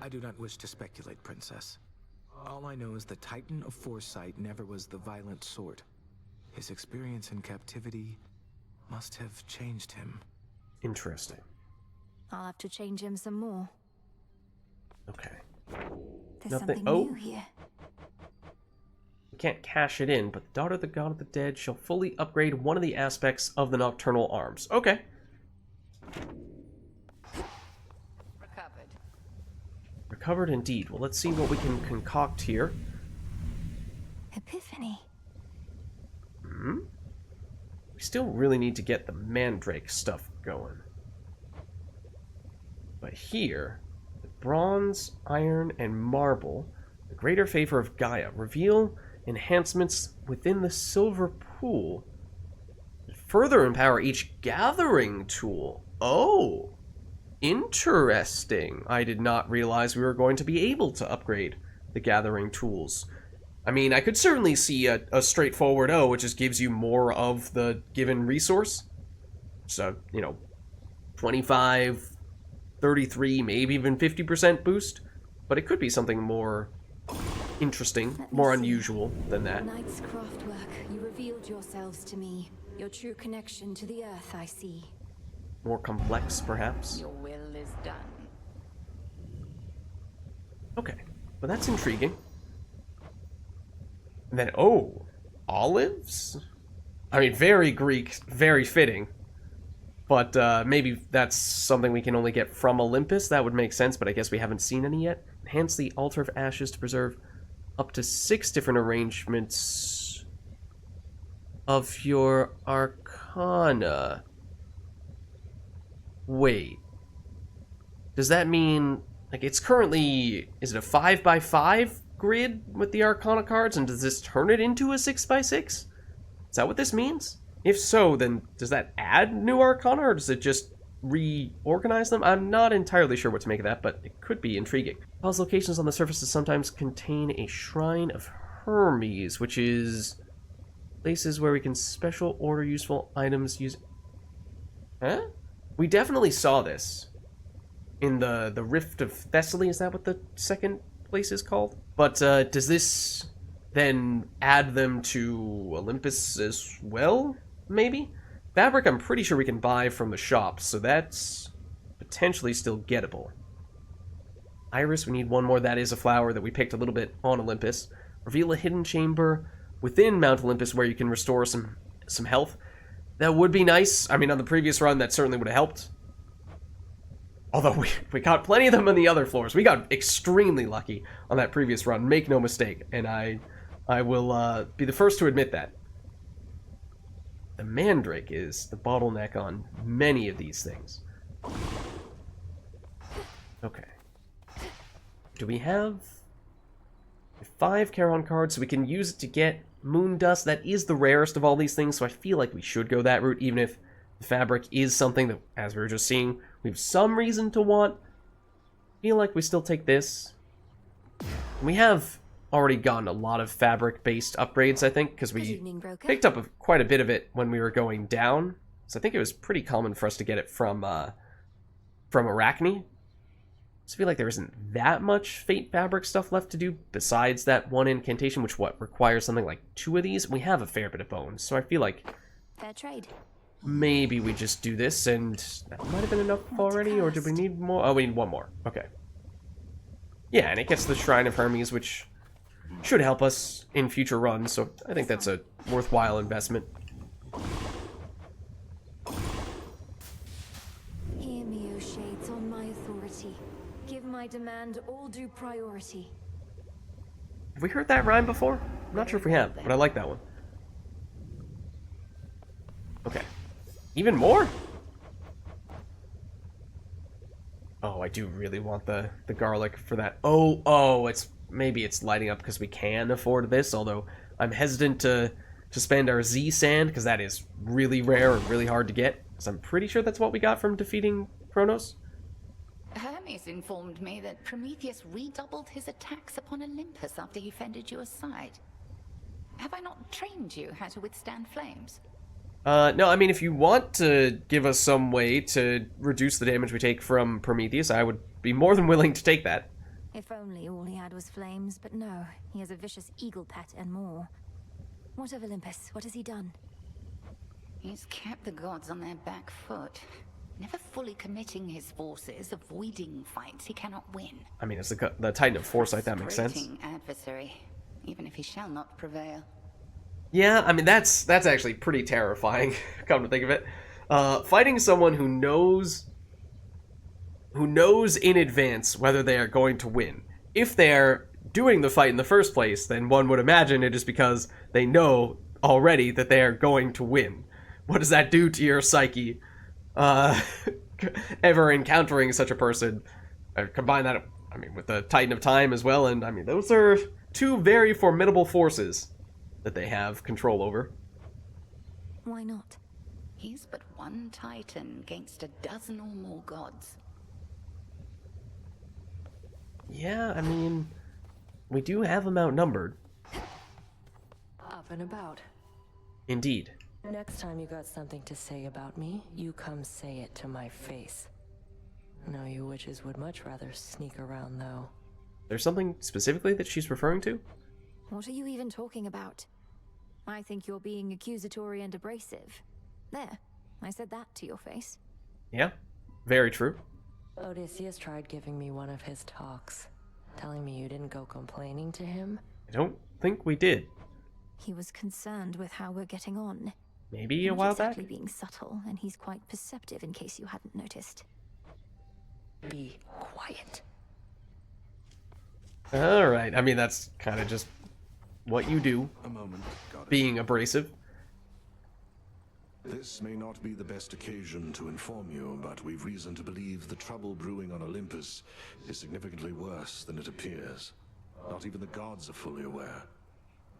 I do not wish to speculate, Princess. All I know is the Titan of Foresight never was the violent sort. His experience in captivity must have changed him. Interesting. I'll have to change him some more. Okay. There's Nothing. something new here. We can't cash it in, but the daughter of the god of the dead shall fully upgrade one of the aspects of the nocturnal arms. Okay. Recovered indeed. Well, let's see what we can concoct here. Epiphany. We still really need to get the mandrake stuff going. But here, the bronze, iron, and marble, the greater favor of Gaia, reveal enhancements within the silver pool. Further empower each gathering tool. Oh, interesting. I did not realize we were going to be able to upgrade the gathering tools. I mean, I could certainly see a straightforward, oh, it just gives you more of the given resource. So, 25, 33, maybe even 50% boost. But it could be something more interesting, more unusual than that. Knight's craftwork, you revealed yourselves to me. Your true connection to the earth, I see. More complex, perhaps. Your will is done. Okay, well that's intriguing. And then, oh, olives? I mean, very Greek, very fitting. But maybe that's something we can only get from Olympus. That would make sense, but I guess we haven't seen any yet. Enhance the altar of ashes to preserve up to 6 different arrangements of your arcana. Wait. Does that mean, like, it's currently, is it a 5x5 grid with the arcana cards, and does this turn it into a 6x6? Is that what this means? If so, then does that add new arcana, or does it just reorganize them? I'm not entirely sure what to make of that, but it could be intriguing. Pause locations on the surfaces sometimes contain a shrine of Hermes, which is places where we can special order useful items use. Huh? We definitely saw this in the Rift of Thessaly. Is that what the second place is called? But does this then add them to Olympus as well? Maybe? Fabric I'm pretty sure we can buy from the shop, so that's potentially still gettable. Iris, we need one more. That is a flower that we picked a little bit on Olympus. Reveal a hidden chamber within Mount Olympus where you can restore some health. That would be nice. I mean, on the previous run, that certainly would have helped. Although we got plenty of them on the other floors. We got extremely lucky on that previous run, make no mistake. And I will be the first to admit that. The mandrake is the bottleneck on many of these things. Okay. Do we have 5 Charon cards, so we can use it to get moon dust? That is the rarest of all these things, so I feel like we should go that route, even if the fabric is something that, as we were just seeing, we have some reason to want. I feel like we still take this. We have already gotten a lot of fabric-based upgrades, I think, because we picked up quite a bit of it when we were going down. So I think it was pretty common for us to get it from Arachne. So I feel like there isn't that much Fate fabric stuff left to do besides that one incantation, which requires something like 2 of these. We have a fair bit of bones, so I feel like fair trade. Maybe we just do this, and that might have been enough already, or did we need more? Oh, we need one more. Okay. Yeah, and it gets the Shrine of Hermes, which should help us in future runs, so I think that's a worthwhile investment. Hear me, O Shades, on my authority. Give my demand all due priority. Have we heard that rhyme before? I'm not sure if we have, but I like that one. Okay. Even more? Oh, I do really want the garlic for that. Oh, maybe it's lighting up because we can afford this, although I'm hesitant to to spend our Z sand, because that is really rare and really hard to get. Because I'm pretty sure that's what we got from defeating Kronos. Hermes informed me that Prometheus redoubled his attacks upon Olympus after he fended you aside. Have I not trained you how to withstand flames? No, I mean, if you want to give us some way to reduce the damage we take from Prometheus, I would be more than willing to take that. If only all he had was flames, but no, he has a vicious eagle pet and more. What of Olympus? What has he done? He's kept the gods on their back foot, never fully committing his forces, avoiding fights he cannot win. I mean, it's the Titan of Foresight, that makes sense. Adversary, even if he shall not prevail. Yeah, I mean, that's actually pretty terrifying, come to think of it. Fighting someone who knows in advance whether they are going to win. If they're doing the fight in the first place, then one would imagine it is because they know already that they are going to win. What does that do to your psyche? Ever encountering such a person? Combine that, I mean, with the Titan of Time as well, and I mean, those are two very formidable forces that they have control over. Why not? He's but one Titan against a dozen or more gods. Yeah, I mean, we do have them outnumbered. Up and about. Indeed. Next time you got something to say about me, you come say it to my face. No, you witches would much rather sneak around, though. There's something specifically that she's referring to? What are you even talking about? I think you're being accusatory and abrasive. There, I said that to your face. Yeah, very true. Odysseus tried giving me one of his talks, telling me you didn't go complaining to him. I don't think we did. He was concerned with how we're getting on. Maybe a while back? Exactly being subtle, and he's quite perceptive in case you hadn't noticed. Be quiet. Alright, I mean, that's kind of just what you do. A moment, got it. Being abrasive. This may not be the best occasion to inform you, but we've reason to believe the trouble brewing on Olympus is significantly worse than it appears. Not even the gods are fully aware.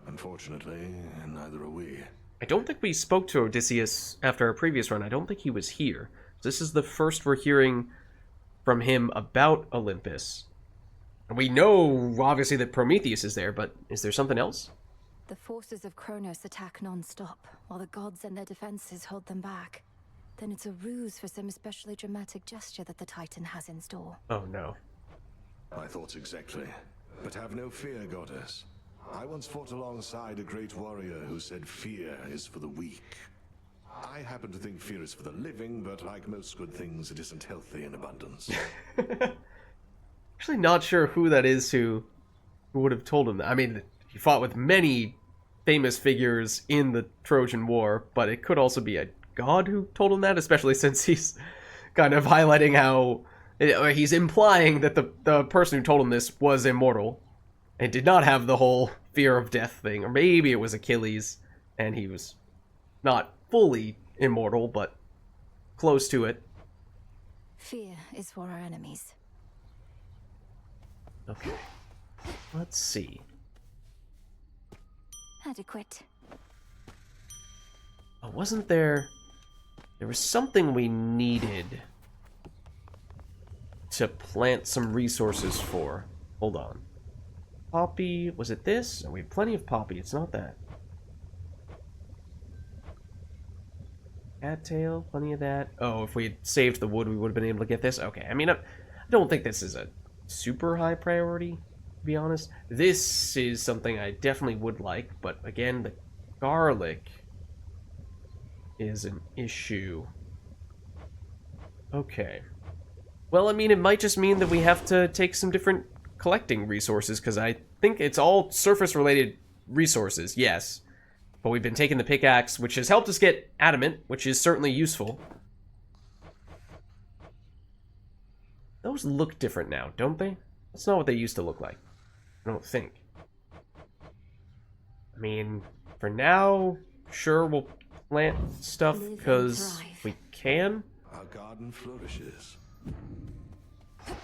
Unfortunately, neither are we. I don't think we spoke to Odysseus after our previous run. I don't think he was here. This is the first we're hearing from him about Olympus. And we know, obviously, that Prometheus is there, but is there something else? The forces of Kronos attack non-stop, while the gods and their defenses hold them back. Then it's a ruse for some especially dramatic gesture that the Titan has in store. Oh no. My thoughts exactly. But have no fear, goddess. I once fought alongside a great warrior who said fear is for the weak. I happen to think fear is for the living, but like most good things, it isn't healthy in abundance. Actually not sure who that is who would have told him that. I mean, he fought with many famous figures in the Trojan War, but it could also be a god who told him that, especially since he's kind of highlighting how he's implying that the person who told him this was immortal and did not have the whole fear of death thing. Or maybe it was Achilles and he was not fully immortal, but close to it. Fear is for our enemies. Okay. Let's see. Adequate. Oh, wasn't there... There was something we needed to plant some resources for. Hold on. Poppy... Was it this? Oh, we have plenty of poppy. It's not that. Cattail, plenty of that. Oh, if we had saved the wood, we would have been able to get this. Okay, I mean, I don't think this is a super high priority, to be honest. This is something I definitely would like, but again, the garlic is an issue. Okay. Well, I mean, it might just mean that we have to take some different collecting resources, because I think it's all surface-related resources, yes. But we've been taking the pickaxe, which has helped us get adamant, which is certainly useful. Those look different now, don't they? That's not what they used to look like. I don't think. I mean, for now, sure, we'll plant stuff because we can. Our garden flourishes.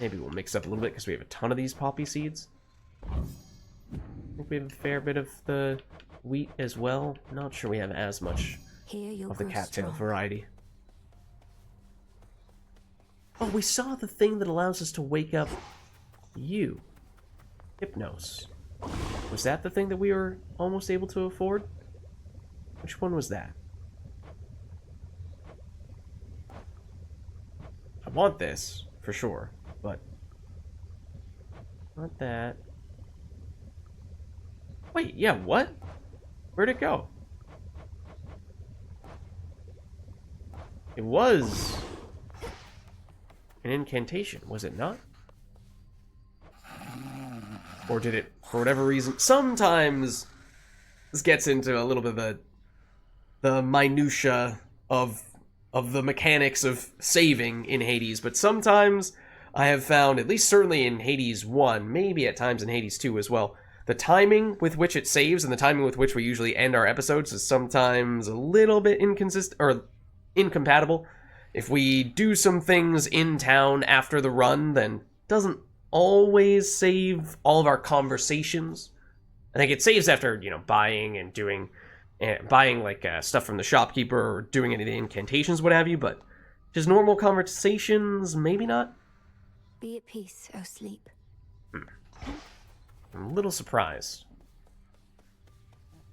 Maybe we'll mix up a little bit because we have a ton of these poppy seeds. I think we have a fair bit of the wheat as well. Not sure we have as much Here you'll of the grow cattail strong. variety. Oh, we saw the thing that allows us to wake up you. Hypnos. Was that the thing that we were almost able to afford? Which one was that? I want this, for sure, but... not that. Wait, yeah, what? Where'd it go? It was... an incantation, was it not? Or did it, for whatever reason... Sometimes this gets into a little bit of the minutia of the mechanics of saving in Hades, but sometimes I have found, at least certainly in Hades 1, maybe at times in Hades 2 as well, the timing with which it saves and the timing with which we usually end our episodes is sometimes a little bit inconsistent, or incompatible. If we do some things in town after the run, then it doesn't always save all of our conversations. I think it saves after, you know, buying and doing... buying like stuff from the shopkeeper or doing any of the incantations, what have you, but just normal conversations, maybe not. Be at peace, O sleep. I'm a little surprised.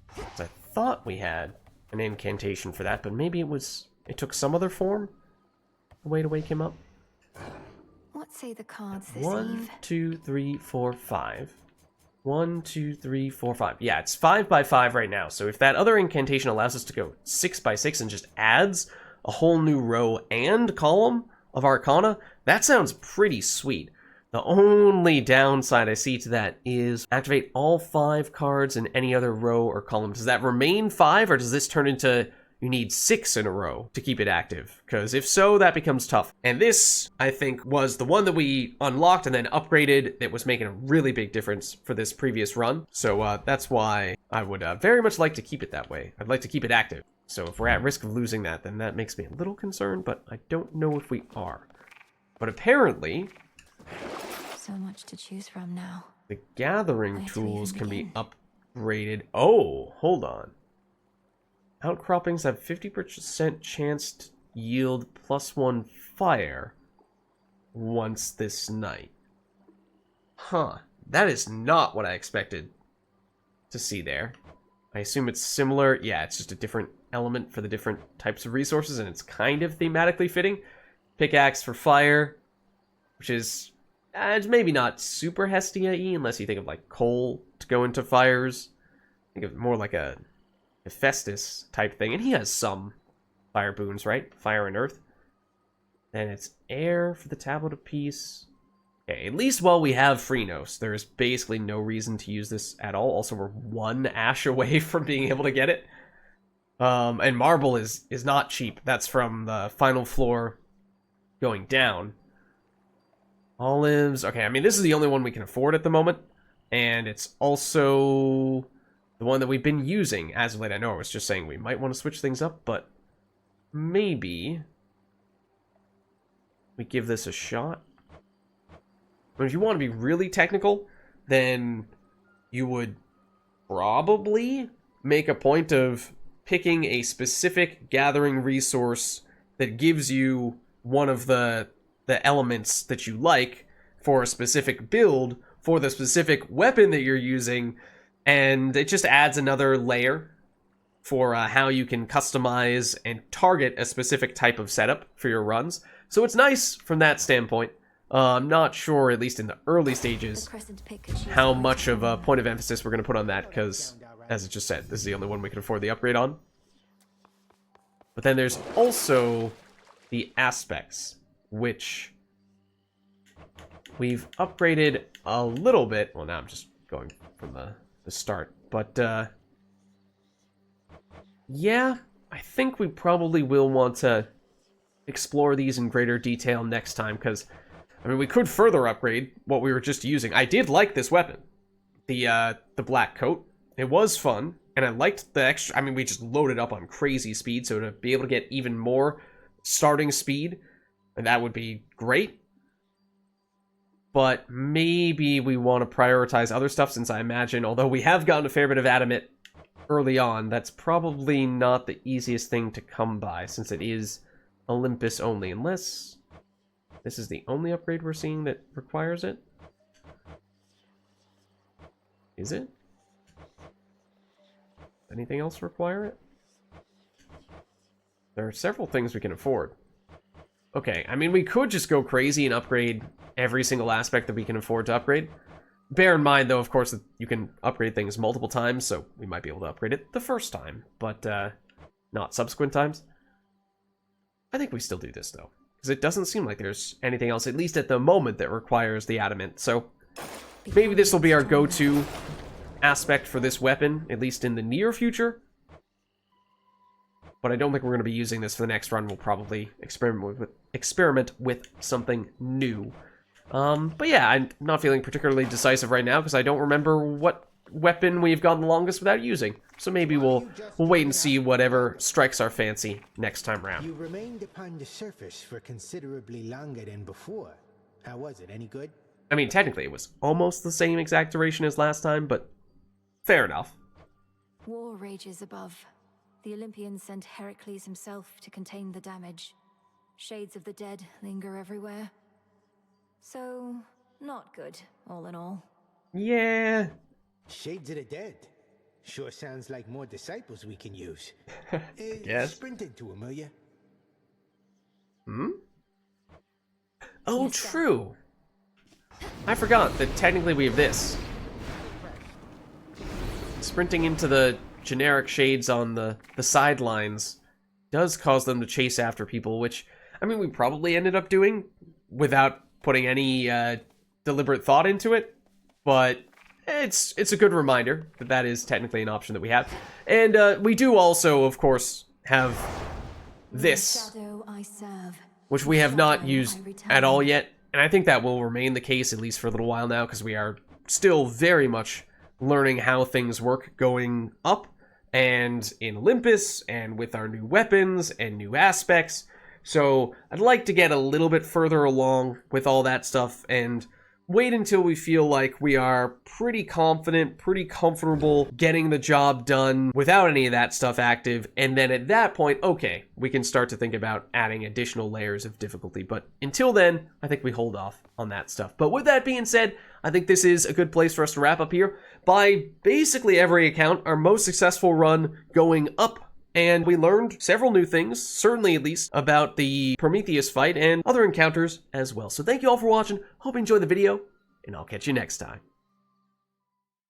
'Cause I thought we had an incantation for that, but maybe it took some other form? A way to wake him up? What say the cards this 1, eve? 2, 3, 4, 5. 1, 2, 3, 4, 5. Yeah, it's 5 by 5 right now. So if that other incantation allows us to go 6 by 6 and just adds a whole new row and column of Arcana, that sounds pretty sweet. The only downside I see to that is activate all 5 cards in any other row or column. Does that remain 5, or does this turn into you need 6 in a row to keep it active? Because if so, that becomes tough. And this, I think, was the one that we unlocked and then upgraded that was making a really big difference for this previous run. So that's why I would very much like to keep it that way. I'd like to keep it active. So if we're at risk of losing that, then that makes me a little concerned, but I don't know if we are. But apparently... so much to choose from now. the gathering tools can be upgraded. Oh, hold on. Outcroppings have 50% chance to yield +1 fire once this night. Huh. That is not what I expected to see there. I assume it's similar. Yeah, it's just a different element for the different types of resources, and it's kind of thematically fitting. Pickaxe for fire, which is it's maybe not super Hestia-y unless you think of like coal to go into fires. Think of more like a Hephaestus type thing, and he has some fire boons, right? Fire and earth. Then it's air for the Tablet of Peace. Okay, at least while we have Phrenos, there's basically no reason to use this at all. Also, we're 1 ash away from being able to get it. And marble is not cheap. That's from the final floor going down. Olives. Okay, I mean, this is the only one we can afford at the moment. And it's also the one that we've been using as of late. I know I was just saying we might want to switch things up, but maybe we give this a shot. But if you want to be really technical, then you would probably make a point of picking a specific gathering resource that gives you one of the elements that you like for a specific build, for the specific weapon that you're using, and it just adds another layer for how you can customize and target a specific type of setup for your runs. So it's nice from that standpoint. I'm not sure, at least in the early stages, how much of a point of emphasis we're going to put on that, because, as it just said, this is the only one we can afford the upgrade on. But then there's also the aspects, which we've upgraded a little bit. Well, now I'm just going from the start. But, yeah, I think we probably will want to explore these in greater detail next time, because I mean, we could further upgrade what we were just using. I did like this weapon, the black coat. It was fun, and I liked the extra. I mean, we just loaded up on crazy speed, so to be able to get even more starting speed, and that would be great. But maybe we want to prioritize other stuff, since I imagine, although we have gotten a fair bit of adamant early on, that's probably not the easiest thing to come by, since it is Olympus only, unless this is the only upgrade we're seeing that requires it. Is it? Anything else require it? There are several things we can afford. Okay, I mean, we could just go crazy and upgrade every single aspect that we can afford to upgrade. Bear in mind, though, of course, that you can upgrade things multiple times, so we might be able to upgrade it the first time, but not subsequent times. I think we still do this, though, because it doesn't seem like there's anything else, at least at the moment, that requires the adamant. So maybe this will be our go-to aspect for this weapon, at least in the near future. But I don't think we're going to be using this for the next run. We'll probably experiment with something new. But yeah, I'm not feeling particularly decisive right now because I don't remember what weapon we've gone the longest without using. So maybe we'll wait and see whatever strikes our fancy next time around. You remained upon the surface for considerably longer than before. How was it? Any good? I mean, technically it was almost the same exact duration as last time, but fair enough. War rages above. The Olympians sent Heracles himself to contain the damage. Shades of the dead linger everywhere. So, not good, all in all. Yeah. Shades of the dead. Sure sounds like more disciples we can use. Yes. Sprint into them, will ya? Hmm? Oh, true. I forgot that technically we have this. Sprinting into the generic shades on the sidelines does cause them to chase after people, which, I mean, we probably ended up doing without putting any deliberate thought into it, but it's a good reminder that that is technically an option that we have. And we do also, of course, have this, which we have not used at all yet, and I think that will remain the case at least for a little while now, because we are still very much learning how things work going up and in Olympus and with our new weapons and new aspects. So I'd like to get a little bit further along with all that stuff and wait until we feel like we are pretty confident, pretty comfortable getting the job done without any of that stuff active. And then at that point, okay, we can start to think about adding additional layers of difficulty. But until then, I think we hold off on that stuff. But with that being said, I think this is a good place for us to wrap up here. By basically every account, our most successful run going up. And we learned several new things, certainly at least, about the Prometheus fight and other encounters as well. So thank you all for watching. Hope you enjoyed the video, and I'll catch you next time.